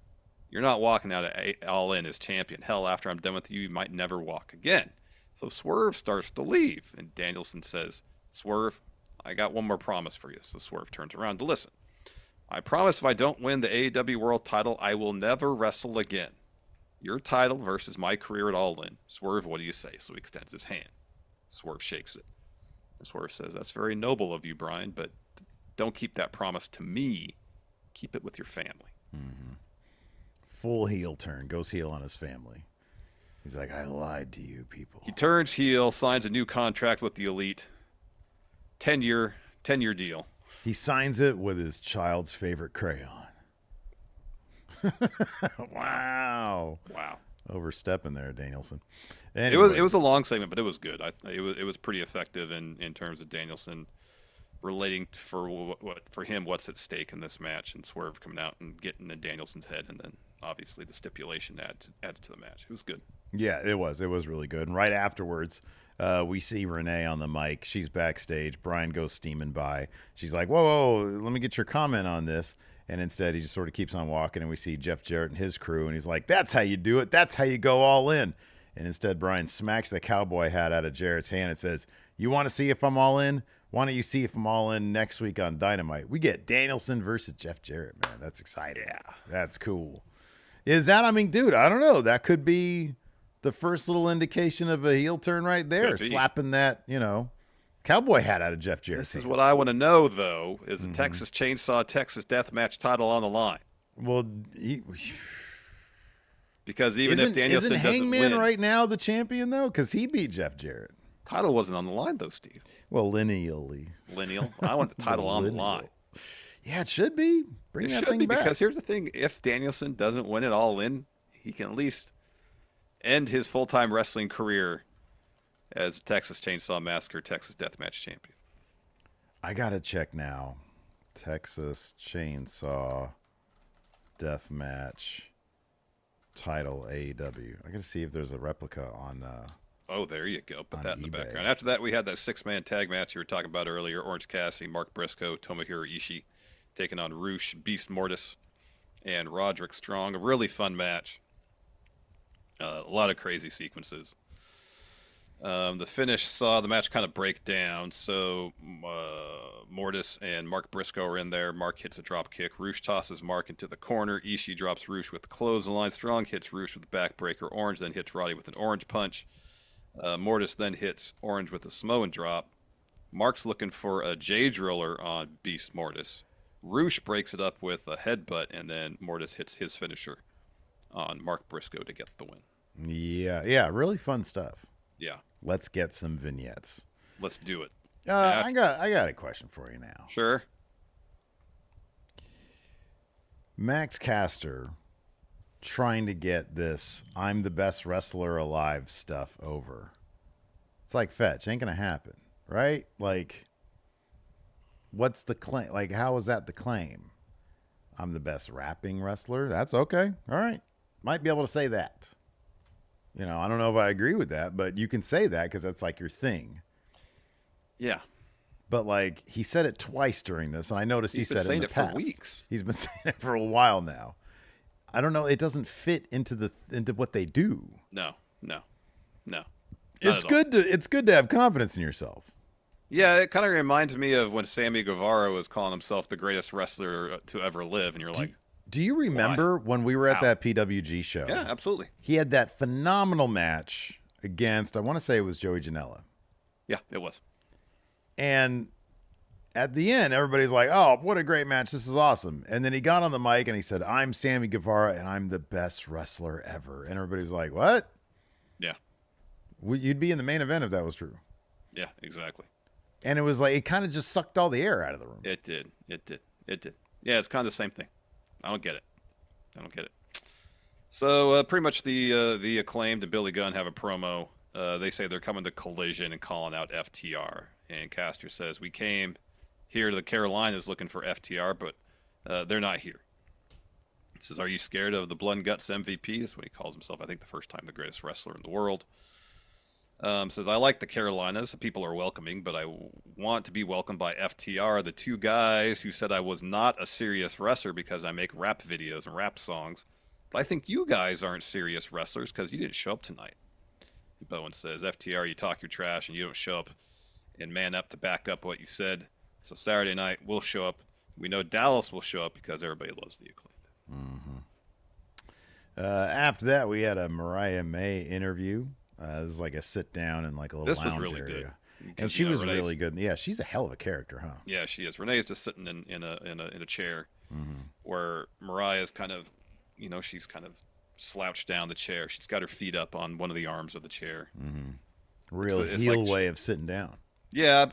You're not walking out of All In as champion. Hell, after I'm done with you, you might never walk again. So Swerve starts to leave, and Danielson says, Swerve, I got one more promise for you. So Swerve turns around to listen. I promise if I don't win the AEW World title, I will never wrestle again. Your title versus my career at All In. Swerve, what do you say? So he extends his hand. Swerve shakes it. Swerve says, that's very noble of you, Bryan, but don't keep that promise to me. Keep it with your family. Full heel turn. Goes heel on his family. He's like, I lied to you people. He turns heel, signs a new contract with the Elite. 10-year deal. He signs it with his child's favorite crayon. Wow. Overstepping there, Danielson. Anyways. It was a long segment, but it was good. It was pretty effective in terms of Danielson relating for him what's at stake in this match, and Swerve coming out and getting in Danielson's head, and then obviously the stipulation added to the match. It was good. Yeah, it was really good. And right afterwards, we see Renee on the mic. She's backstage. Bryan goes steaming by. She's like, whoa, let me get your comment on this. And instead, he just sort of keeps on walking, and we see Jeff Jarrett and his crew, and he's like, that's how you do it. That's how you go all in. And instead, Bryan smacks the cowboy hat out of Jarrett's hand and says, you want to see if I'm all in? Why don't you see if I'm all in next week on Dynamite? We get Danielson versus Jeff Jarrett, man. That's exciting. Yeah. That's cool. Is that, I mean, dude, I don't know. That could be the first little indication of a heel turn right there. Slapping that, cowboy hat out of Jeff Jarrett. This is what I want to know, though, is the Texas Chainsaw Texas Deathmatch title on the line? Well, because even if Danielson isn't doesn't Hangman win, right now the champion, though? Because he beat Jeff Jarrett. Title wasn't on the line, though, Steve. Well, lineally. I want the title on the line. Yeah, it should be. Bring that thing back. Because here's the thing. If Danielson doesn't win it All In, he can at least end his full-time wrestling career as Texas Chainsaw Massacre Texas Deathmatch champion. I got to check now. Texas Chainsaw Deathmatch title AEW. I got to see if there's a replica on oh, there you go. Put that in the eBay. background. After that, we had that 6-man tag match you were talking about earlier. Orange Cassidy, Mark Briscoe, Tomohiro Ishii taking on Roosh, Beast Mortis, and Roderick Strong. A really fun match. A lot of crazy sequences. The finish saw the match kind of break down. So Mortis and Mark Briscoe are in there. Mark hits a drop kick. Roosh tosses Mark into the corner. Ishii drops Roosh with the clothesline. Strong hits Roosh with the backbreaker. Orange then hits Roddy with an orange punch. Mortis then hits Orange with a Samoan drop. Mark's looking for a J Driller on Beast Mortis. Roosh breaks it up with a headbutt, and then Mortis hits his finisher on Mark Briscoe to get the win. Yeah, really fun stuff. Yeah. Let's get some vignettes. Let's do it. I got a question for you now. Sure. Max Caster trying to get this I'm the best wrestler alive stuff over. It's like, fetch, ain't gonna happen, right? Like, what's the claim? Like, how is that the claim? I'm the best rapping wrestler. That's okay. All right. Might be able to say that. I don't know if I agree with that, but you can say that because that's like your thing. Yeah. But like, he said it twice during this, and I noticed he said it in the past. For weeks. He's been saying it for a while now. I don't know. It doesn't fit into what they do. No. It's good to have confidence in yourself. Yeah, it kind of reminds me of when Sammy Guevara was calling himself the greatest wrestler to ever live, and you're like, do you remember when we were at that PWG show? Yeah, absolutely. He had that phenomenal match against, I want to say it was Joey Janela. Yeah, it was. And at the end, everybody's like, oh, what a great match. This is awesome. And then he got on the mic and he said, I'm Sammy Guevara and I'm the best wrestler ever. And everybody's like, what? Yeah. You'd be in the main event if that was true. Yeah, exactly. And it was like, it kind of just sucked all the air out of the room. It did. Yeah, it's kind of the same thing. I don't get it. So pretty much the Acclaimed and Billy Gunn have a promo. They say they're coming to Collision and calling out FTR. And Caster says, we came here to the Carolinas looking for FTR, but they're not here. He says, are you scared of the Blood and Guts MVP? That's what he calls himself, I think, the first time the greatest wrestler in the world. Says, I like the Carolinas. The people are welcoming, but I want to be welcomed by FTR, the two guys who said I was not a serious wrestler because I make rap videos and rap songs. But I think you guys aren't serious wrestlers because you didn't show up tonight. Bowen says, FTR, you talk your trash and you don't show up and man up to back up what you said. So Saturday night, we'll show up. We know Dallas will show up because everybody loves the Acclaimed. Mm-hmm. After that, we had a Mariah May interview. This is like a sit down and like a little lounge really area. Good. And she was really good. Yeah, she's a hell of a character, huh? Yeah, she is. Renee's just sitting in a chair, where Mariah's kind of, she's kind of slouched down the chair. She's got her feet up on one of the arms of the chair. Real heel way of sitting down. Yeah,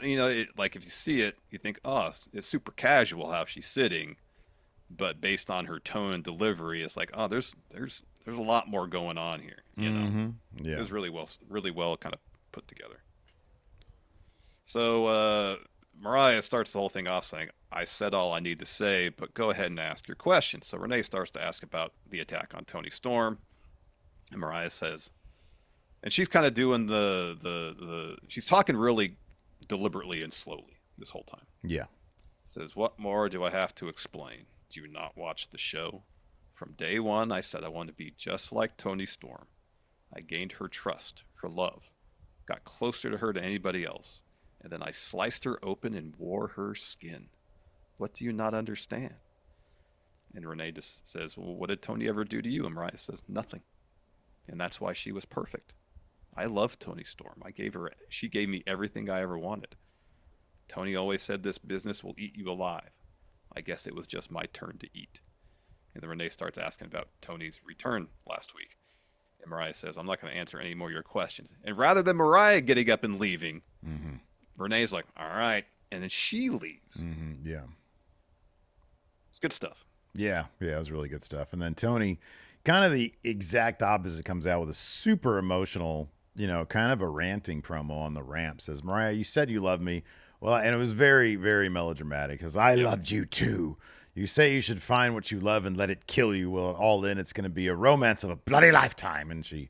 like if you see it, you think, oh, it's super casual how she's sitting, but based on her tone and delivery, it's like, oh, there's a lot more going on here. Yeah, it was really well kind of put together. So Mariah starts the whole thing off saying, I said all I need to say, but go ahead and ask your question. So Renee starts to ask about the attack on Tony Storm, and Mariah says, and she's kind of doing she's talking really deliberately and slowly this whole time. Yeah. Says, what more do I have to explain? Do you not watch the show? From day one, I said I wanted to be just like Tony Storm. I gained her trust, her love, got closer to her than anybody else, and then I sliced her open and wore her skin. What do you not understand? And Renee just says, well, what did Tony ever do to you? And Mariah says, nothing. And that's why she was perfect. I love Tony Storm. She gave me everything I ever wanted. Tony always said this business will eat you alive. I guess it was just my turn to eat. And then Renee starts asking about Tony's return last week. And Mariah says, I'm not going to answer any more of your questions. And rather than Mariah getting up and leaving, Renee's like, all right. And then she leaves. Yeah. It's good stuff. Yeah, it was really good stuff. And then Tony, kind of the exact opposite, comes out with a super emotional, kind of a ranting promo on the ramp. Says, Mariah, you said you love me. Well, and it was very, very melodramatic because I loved you too. You say you should find what you love and let it kill you. Well, all in, it's going to be a romance of a bloody lifetime. And she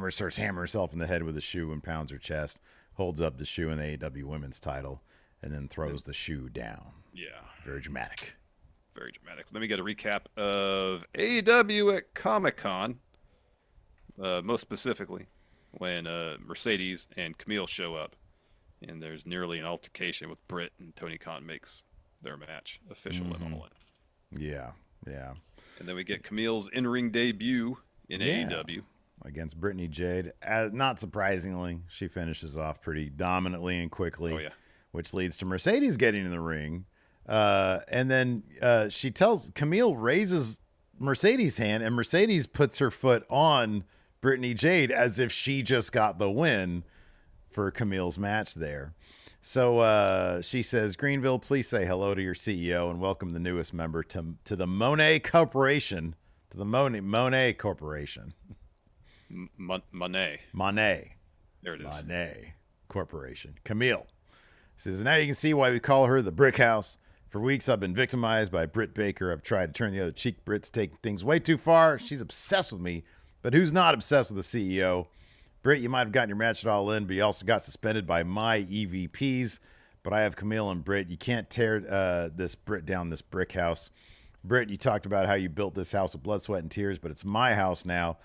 starts hammering herself in the head with a shoe and pounds her chest, holds up the shoe in the AEW women's title, and then throws the shoe down. Yeah. Very dramatic. Very dramatic. Let me get a recap of AEW at Comic-Con, most specifically when Mercedes and Camille show up, and there's nearly an altercation with Britt, and Tony Khan makes their match official and all in. Yeah. And then we get Camille's in-ring debut in AEW. Against Brittany Jade. Not surprisingly, she finishes off pretty dominantly and quickly. Oh, yeah. Which leads to Mercedes getting in the ring. And then Camille raises Mercedes' hand, and Mercedes puts her foot on Brittany Jade as if she just got the win for Camille's match there. So she says, Greenville, please say hello to your CEO and welcome the newest member to the Monet Corporation. To the Monet Corporation. Monet. There it is. Monet Corporation. Camille says, now you can see why we call her the Brick House. For weeks, I've been victimized by Britt Baker. I've tried to turn the other cheek. Britt's taking things way too far. She's obsessed with me. But who's not obsessed with the CEO? Britt, you might have gotten your match at All In, but you also got suspended by my EVPs. But I have Camille and Britt. You can't tear this Britt down, this brick house. Britt, you talked about how you built this house with blood, sweat, and tears, but it's my house now.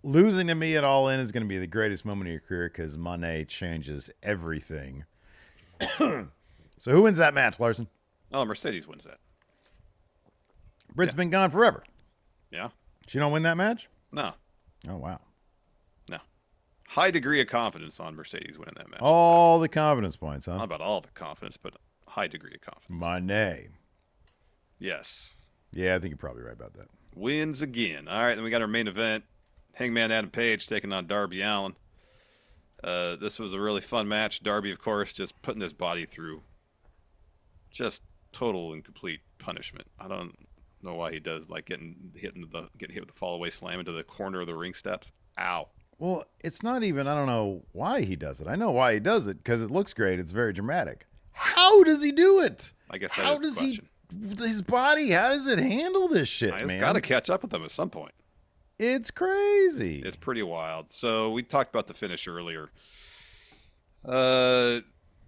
Losing to me at All In is going to be the greatest moment of your career because Monet changes everything. So who wins that match, Larson? Oh, Mercedes wins that. Britt's been gone forever. Yeah. She don't win that match? No. Oh, wow. No. High degree of confidence on Mercedes winning that match. All the confidence points, huh? Not about all the confidence, but high degree of confidence. My name. Yes. Yeah, I think you're probably right about that. Wins again. All right, then we got our main event. Hangman Adam Page taking on Darby Allin. This was a really fun match. Darby, of course, just putting his body through just total and complete punishment. I don't know why he does, like getting hit with the fall away slam into the corner of the ring steps. Ow. Well, it's not even, I don't know why he does it. I know why he does it because it looks great. It's very dramatic. How does he do it? I guess that is the question. His body, how does it handle this shit, man? It's got to catch up with them at some point. It's crazy. It's pretty wild. So we talked about the finish earlier.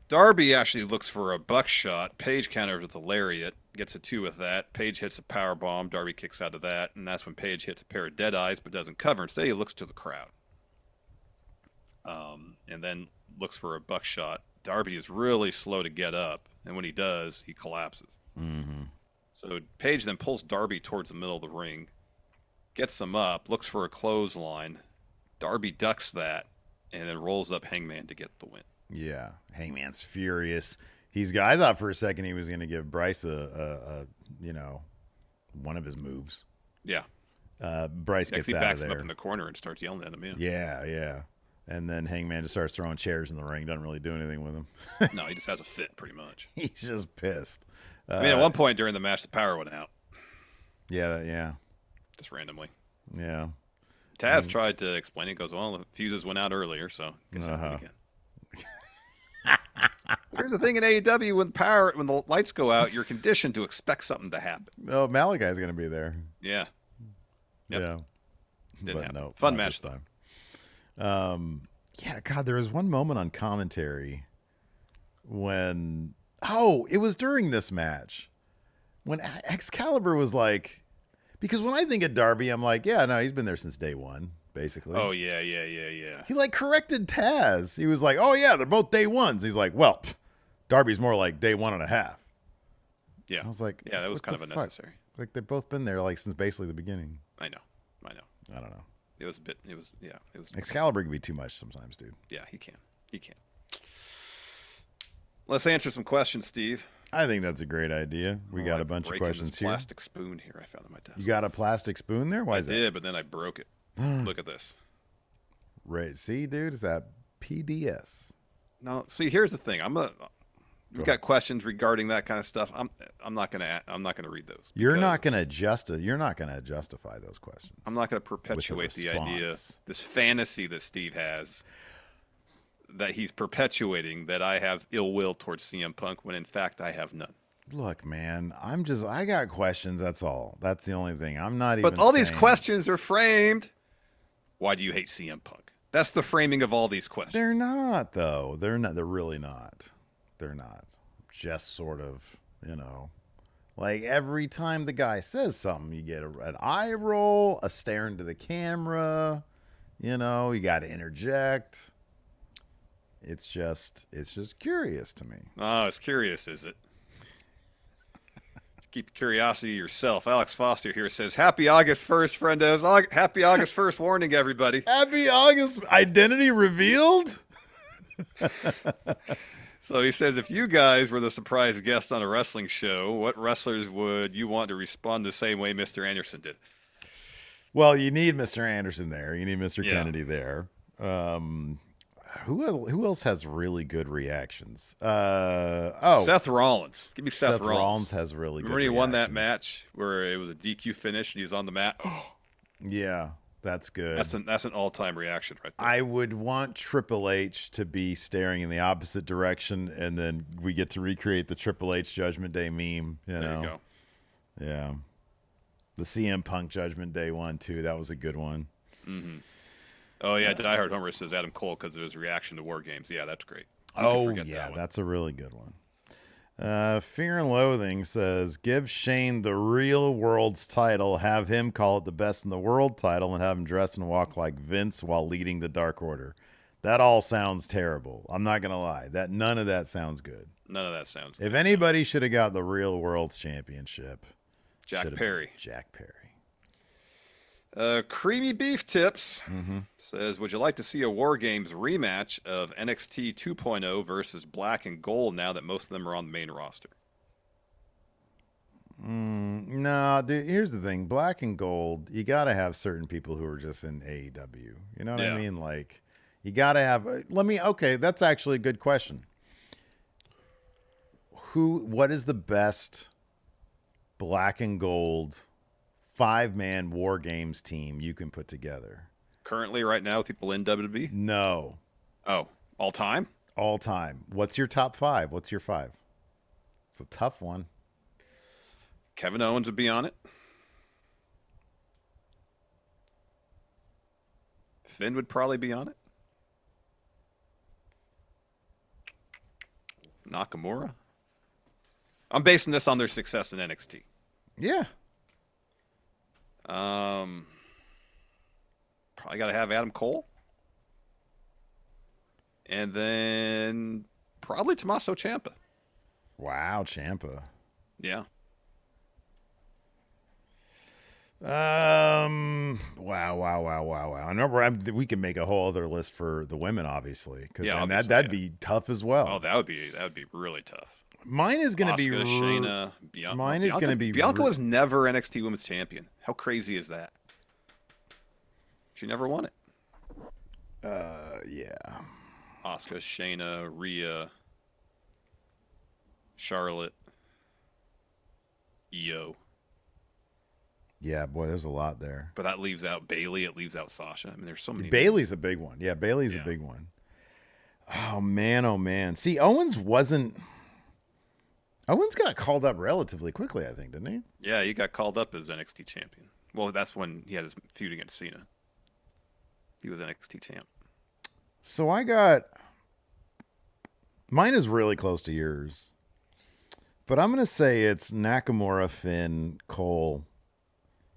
Darby actually looks for a buckshot. Page counters with a lariat. Gets a 2 with that. Page hits a power bomb. Darby kicks out of that. And that's when Page hits a pair of dead eyes but doesn't cover. Instead, he looks to the crowd. And then looks for a buckshot. Darby is really slow to get up. And when he does, he collapses. Mm-hmm. So Page then pulls Darby towards the middle of the ring. Gets him up. Looks for a clothesline. Darby ducks that. And then rolls up Hangman to get the win. Yeah, Hangman's furious. I thought for a second he was going to give Bryce a one of his moves. Yeah. Bryce gets he out of backs there. him up in the corner and starts yelling at him. Yeah. And then Hangman just starts throwing chairs in the ring. Doesn't really do anything with him. No, he just has a fit, pretty much. He's just pissed. At one point during the match, the power went out. Yeah. Just randomly. Yeah. Taz tried to explain it. Goes, well, the fuses went out earlier, so guess I'll do it again. Here's the thing in AEW: when the lights go out, you're conditioned to expect something to happen. Oh, Malachi's going to be there. Yeah. Yep. Yeah. Didn't happen. No, fun match this time. Yeah, God, there was one moment on commentary when it was during this match when Excalibur was like, because when I think of Darby, I'm like, yeah, no, he's been there since day one. Basically. Oh, yeah. He corrected Taz. He was like, oh, yeah, they're both day ones. He's like, well, Darby's more like day 1.5. Yeah. I was like, yeah, that was kind of unnecessary. Like, they've both been there since basically the beginning. I know. I don't know. It was. Excalibur can be too much sometimes, dude. Yeah, he can. Let's answer some questions, Steve. I think that's a great idea. We got a bunch of questions here. Plastic spoon here I found on my desk. You got a plastic spoon there? Why is that? I did, but then I broke it. Look at this. Right. See, dude, is that PDS? Now, see, here's the thing. We've got questions regarding that kind of stuff. I'm not gonna read those. You're not gonna justify those questions. I'm not gonna perpetuate the idea, this fantasy that Steve has, that he's perpetuating, that I have ill will towards CM Punk when in fact I have none. Look, man, I got questions. That's all. That's the only thing. I'm not even. But all these questions are framed. Why do you hate CM Punk? That's the framing of all these questions. They're not, though. They're not. They're really not. They're not. Just sort of, like every time the guy says something, you get an eye roll, a stare into the camera. You got to interject. It's just curious to me. Oh, it's curious, is it? Keep curiosity yourself. Alex Foster here says, Happy August 1st, friendos. Happy August 1st warning, everybody. Happy August. Identity revealed? So he says, if you guys were the surprise guest on a wrestling show, what wrestlers would you want to respond the same way Mr. Anderson did? Well, you need Mr. Anderson there. You need Mr. Kennedy there. Who else has really good reactions? Seth Rollins. Give me Seth Rollins. Rollins has really good reactions. Remember he won that match where it was a DQ finish and he's on the mat? Yeah, that's good. That's an all-time reaction right there. I would want Triple H to be staring in the opposite direction, and then we get to recreate the Triple H Judgment Day meme. There you go. Yeah. The CM Punk Judgment Day one, too. That was a good one. Mm-hmm. Oh, yeah, Die Hard Homer says Adam Cole because of his reaction to War Games. Yeah, that's great. That's a really good one. Fear and Loathing says, give Shane the real world's title, have him call it the best in the world title, and have him dress and walk like Vince while leading the Dark Order. That all sounds terrible. I'm not going to lie. None of that sounds good. None of that sounds good. If anybody should have got the real world's championship, Jack Perry. Jack Perry. Creamy Beef Tips says, would you like to see a War Games rematch of NXT 2.0 versus Black and Gold now that most of them are on the main roster? No, dude, here's the thing. Black and Gold, you got to have certain people who are just in AEW. You know what I mean? Like, you got to have... Okay, that's actually a good question. What is the best Black and Gold 5-man War Games team you can put together? Currently, right now, people in WWE? No. Oh, all time? All time. What's your top 5? What's your 5? It's a tough one. Kevin Owens would be on it. Finn would probably be on it. Nakamura. I'm basing this on their success in NXT. Yeah. Probably got to have Adam Cole. And then probably Tommaso Ciampa. Wow, Ciampa. Yeah. Wow. I know we can make a whole other list for the women, obviously, because that'd be tough as well. Oh, that would be really tough. Mine is going to be Shayna. Mine is going to be Bianca was never NXT Women's Champion. How crazy is that? She never won it. Yeah. Asuka, Shayna, Rhea, Charlotte, Io. Yeah, boy, there's a lot there. But that leaves out Bayley. It leaves out Sasha. I mean, there's so many. Bayley's a big one. Yeah, Bayley's a big one. Oh, man. See, Owens got called up relatively quickly, I think, didn't he? Yeah, he got called up as NXT champion. Well, that's when he had his feud against Cena. He was NXT champ. So mine is really close to yours. But I'm going to say it's Nakamura, Finn, Cole,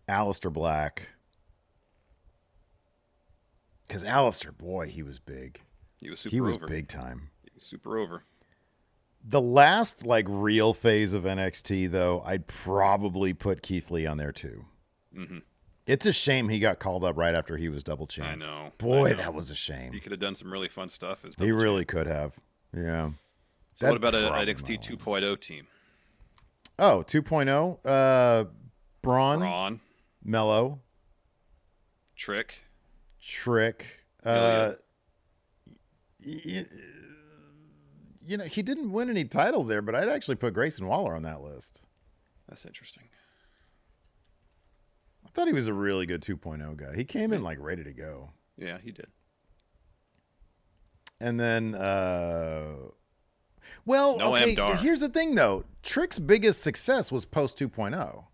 Aleister Black. Because Aleister, boy, he was big. He was super over. He was big time. He was super over. The last, real phase of NXT, though, I'd probably put Keith Lee on there, too. Mm-hmm. It's a shame he got called up right after he was double champ. I know. Boy, that was a shame. He could have done some really fun stuff. He really could have. Yeah. So what about an NXT 2.0 team? Oh, 2.0? Braun. Mello. Trick. He didn't win any titles there, but I'd actually put Grayson Waller on that list. That's interesting. I thought he was a really good 2.0 guy. He came in ready to go. Yeah, he did. And then, here's the thing though. Trick's biggest success was post 2.0.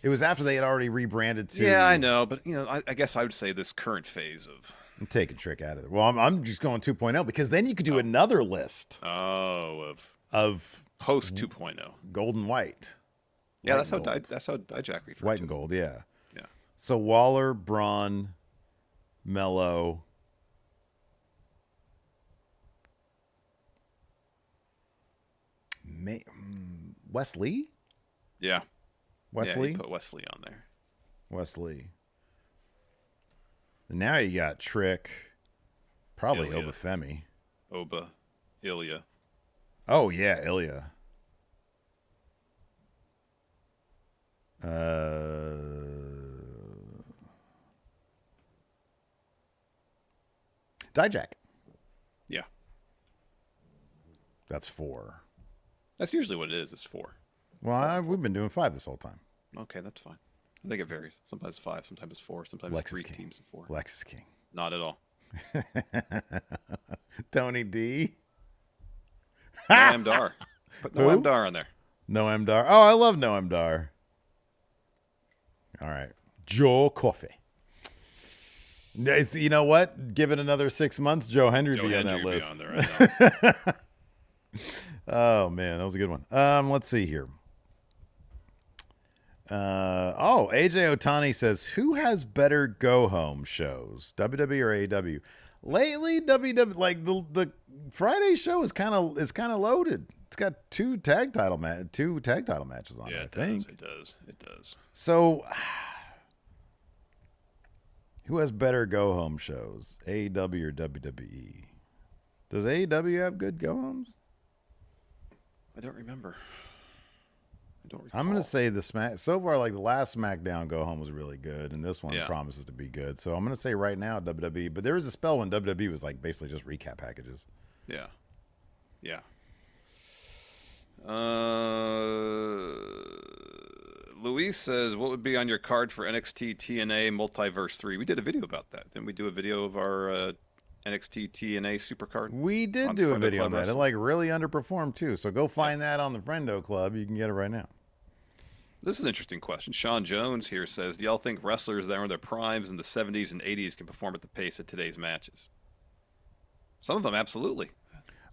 It was after they had already rebranded to. Yeah, I know, but I guess I would say this current phase of. I'm taking Trick out of there. Well, I'm just going 2.0 because then you could do another list. Oh, of post 2.0, gold and white. Yeah, that's how Dijak referred white to and gold. Yeah. Yeah. So Waller, Braun, Mello. Wesley? Yeah. Wesley? Yeah, put Wesley on there. Wesley. And now you got Trick. Probably Ilya. Obafemi. Ilya. Oh, yeah, Ilya. Dijak. Yeah. That's 4. That's usually what it is. It's 4. Well, we've been doing 5 this whole time. Okay, that's fine. I think it varies. Sometimes 5, sometimes it's 4, sometimes it's 3 teams of 4. Lex is king. Not at all. Tony D. Noam Dar. Put Noam Dar on there. Noam Dar. Oh, I love Noam Dar. All right. Joe Coffey. You know what? Give it another 6 months, Joe Hendry be on that list. On there, Oh, man. That was a good one. Let's see here. AJ Otani says, who has better go-home shows, WWE or AEW? Lately, WWE, the Friday show is kind of loaded. It's got 2 tag title matches on it, I think. It does. So, Who has better go-home shows, AEW or WWE? Does AEW have good go-homes? I don't remember. I don't recall. I'm going to say so far, like the last SmackDown go-home was really good, and this one promises to be good. So I'm going to say right now WWE. But there was a spell when WWE was like basically just recap packages. Yeah. Yeah. Luis says, what would be on your card for NXT TNA Multiverse 3? We did a video about that. Didn't we do a video of our NXT TNA Supercard? We did do a video on that. It like really underperformed too. So go find that on the Friendo Club. You can get it right now. This is an interesting question. Sean Jones here says, do y'all think wrestlers that were in their primes in the 70s and 80s can perform at the pace of today's matches? Some of them, absolutely.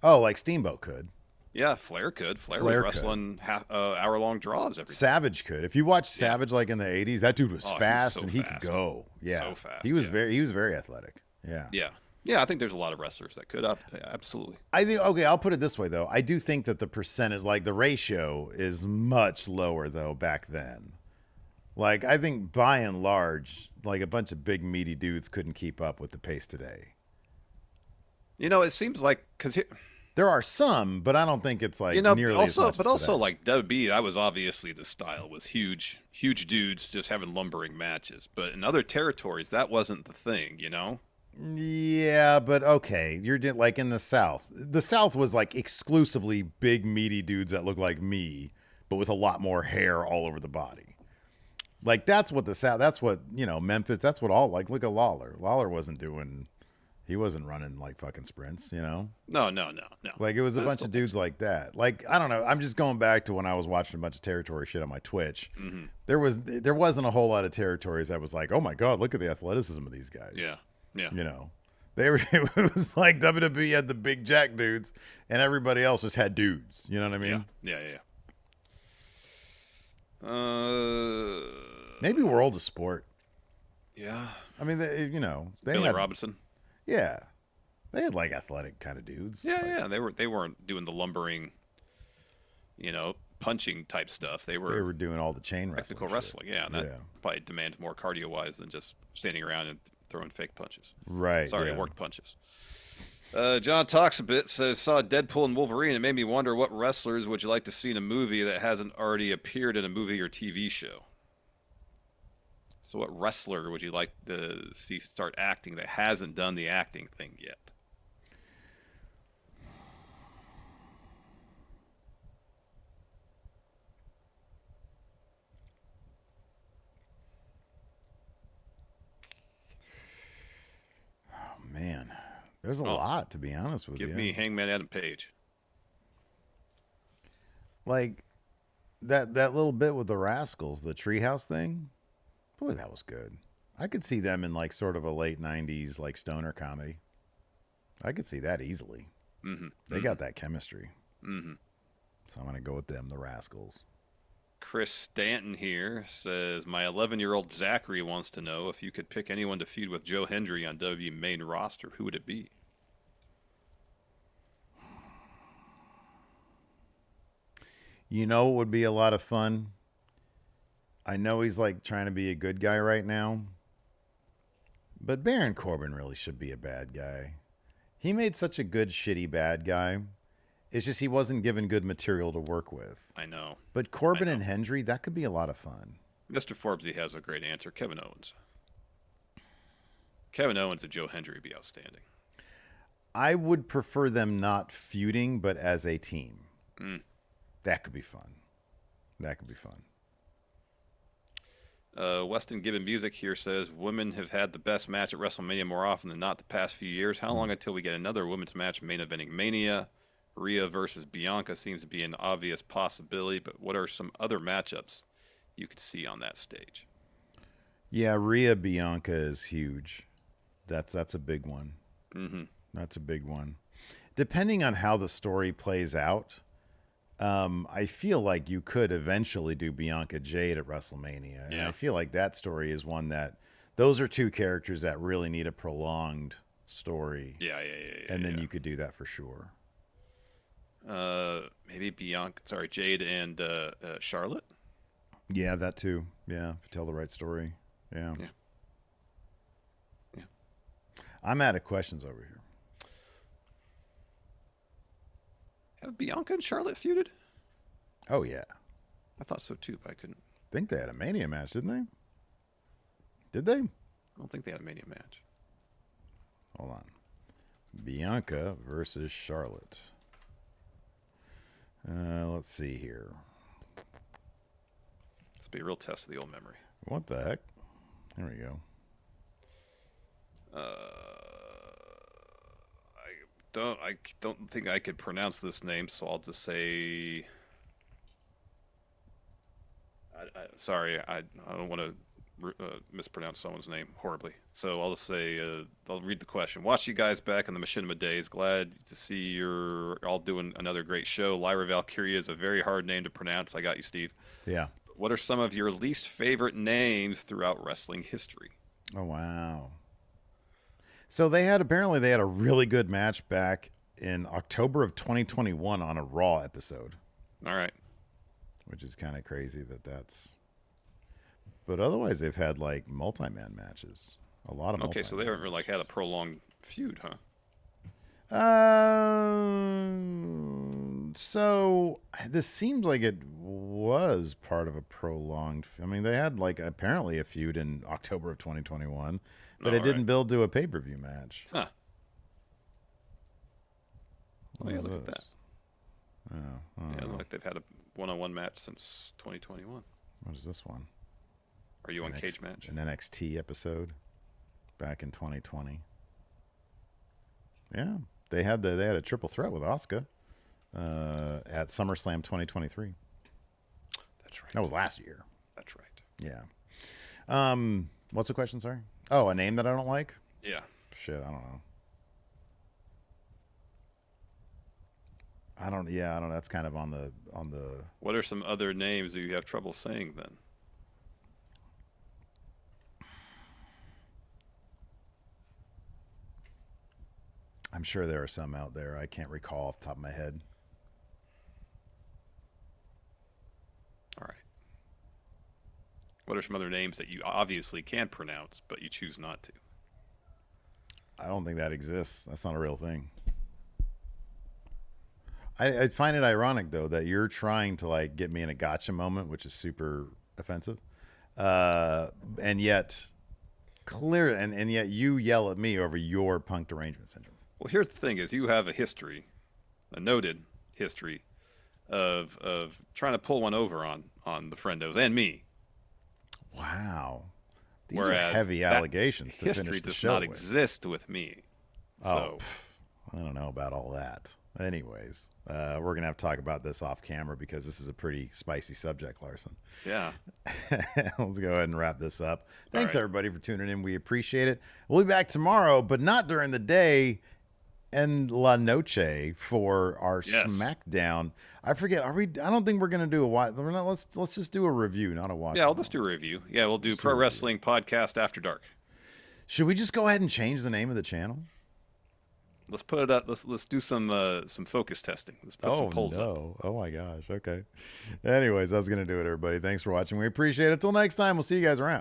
Oh, like Steamboat could. Yeah, Flair could. Flair was wrestling hour-long draws every time. Savage could. If you watch Savage like in the 80s, that dude was fast and he could go. Yeah. So fast. He was very athletic. Yeah. Yeah. Yeah, I think there's a lot of wrestlers that could. Absolutely. I think, okay, I'll put it this way, though. I do think that the percentage, like the ratio is much lower, though, back then. Like, I think by and large, like a bunch of big, meaty dudes couldn't keep up with the pace today. You know, it seems like, because there are some, but I don't think it's like nearly as much but as also today. like WWE, that was obviously the style, was huge dudes just having lumbering matches. But in other territories, that wasn't the thing, you know? Yeah, but okay, you're like in the South. The South was like exclusively big, meaty dudes that look like me, but with a lot more hair all over the body. Like that's what the South. That's what Memphis. That's what all like. Look at Lawler. Lawler he wasn't running like fucking sprints, No. Like it was a bunch of dudes like that. Like I don't know. I'm just going back to when I was watching a bunch of territory shit on my Twitch. Mm-hmm. There wasn't a whole lot of territories that was like, oh my god, look at the athleticism of these guys. Yeah. Yeah. It was like WWE had the big jack dudes and everybody else just had dudes. You know what I mean? Yeah. Maybe World of Sport. Yeah. I mean, they Billy had Robinson. Yeah. They had like athletic kind of dudes. Yeah. They weren't doing the lumbering, punching type stuff. They were doing all the chain wrestling. Technical wrestling. Yeah. And that probably demands more cardio wise than just standing around and throwing fake punches. Right. Sorry, worked punches. John Talks a Bit says, saw Deadpool and Wolverine. It made me wonder what wrestlers would you like to see in a movie that hasn't already appeared in a movie or TV show? So what wrestler would you like to see start acting that hasn't done the acting thing yet? Man, there's a lot, to be honest with you. Give me Hangman Adam Page. Like that little bit with the Rascals, the Treehouse thing. Boy, that was good. I could see them in like sort of a late 90s like stoner comedy. I could see that easily. Mm-hmm. They got that chemistry. Mm-hmm. So I'm going to go with them, the Rascals. Chris Stanton here says, my 11-year-old Zachary wants to know if you could pick anyone to feud with Joe Hendry on WWE main roster, who would it be? You know what would be a lot of fun? I know he's like trying to be a good guy right now, but Baron Corbin really should be a bad guy. He made such a good shitty bad guy. It's just he wasn't given good material to work with. I know. But Corbin and Hendry, that could be a lot of fun. Mr. Forbesy has a great answer. Kevin Owens. Kevin Owens and Joe Hendry would be outstanding. I would prefer them not feuding, but as a team. That could be fun. Weston Gibbon Music here says, women have had the best match at WrestleMania more often than not the past few years. How long until we get another women's match main eventing Mania? Rhea versus Bianca seems to be an obvious possibility, but what are some other matchups you could see on that stage? Yeah, Rhea Bianca is huge. That's a big one. Mm-hmm. That's a big one. Depending on how the story plays out, I feel like you could eventually do Bianca Jade at WrestleMania. And I feel like that story is one that those are two characters that really need a prolonged story. Yeah. And then you could do that for sure. Maybe Jade and Charlotte. Yeah, that too. Yeah, if you tell the right story. Yeah. I'm out of questions over here. Have Bianca and Charlotte feuded? Oh, yeah. I thought so too, but I couldn't. I think they had a Mania match, didn't they? Did they? I don't think they had a Mania match. Hold on. Bianca versus Charlotte. Let's see here. This will be a real test of the old memory. What the heck? There we go. I don't think I could pronounce this name, so I'll just say. Sorry, I don't want to mispronounce someone's name horribly. So I'll just say, I'll read the question. Watch you guys back in the Machinima days. Glad to see you're all doing another great show. Lyra Valkyria is a very hard name to pronounce. I got you, Steve. Yeah. What are some of your least favorite names throughout wrestling history? Oh, wow. So apparently they had a really good match back in October of 2021 on a Raw episode. All right. Which is kind of crazy that's... But otherwise, they've had, like, multi-man matches. A lot of Okay, so they haven't really, like, had a prolonged feud, huh? So this seems like it was part of a prolonged... I mean, they had, like, apparently a feud in October of 2021, but it didn't build to a pay-per-view match. Huh. What yeah, is look this? at that. Yeah, like they've had a one-on-one match since 2021. What is this one? Are you on Cage Match? An NXT episode back in 2020. Yeah, they had a triple threat with Asuka at SummerSlam 2023. That's right. That was last year. That's right. Yeah. What's the question? Sorry. Oh, a name that I don't like? Yeah. Shit, I don't know. I don't know. That's kind of on the. What are some other names that you have trouble saying then? I'm sure there are some out there. I can't recall off the top of my head. All right. What are some other names that you obviously can pronounce, but you choose not to? I don't think that exists. That's not a real thing. I find it ironic, though, that you're trying to, like, get me in a gotcha moment, which is super offensive. And yet, and yet you yell at me over your punk derangement syndrome. Well, here's the thing: is you have a noted history of trying to pull one over on the Friendos and me. Wow, these Whereas are heavy allegations to history finish the does show not with. exist with me. So I don't know about all that. Anyways, we're gonna have to talk about this off camera because this is a pretty spicy subject, Larson. Yeah. Let's go ahead and wrap this up. Thanks everybody for tuning in. We appreciate it. We'll be back tomorrow, but not during the day. And La Noche for our SmackDown. I forget. I don't think we're gonna do a watch. Let's just do a review, not a watch. Yeah, I'll just do a review. Yeah, we'll do Pro Wrestling Podcast After Dark. Should we just go ahead and change the name of the channel? Let's put it up. Let's do some focus testing. Let's put some polls up. Oh my gosh. Okay. Anyways, that's gonna do it, everybody. Thanks for watching. We appreciate it. Till next time, we'll see you guys around.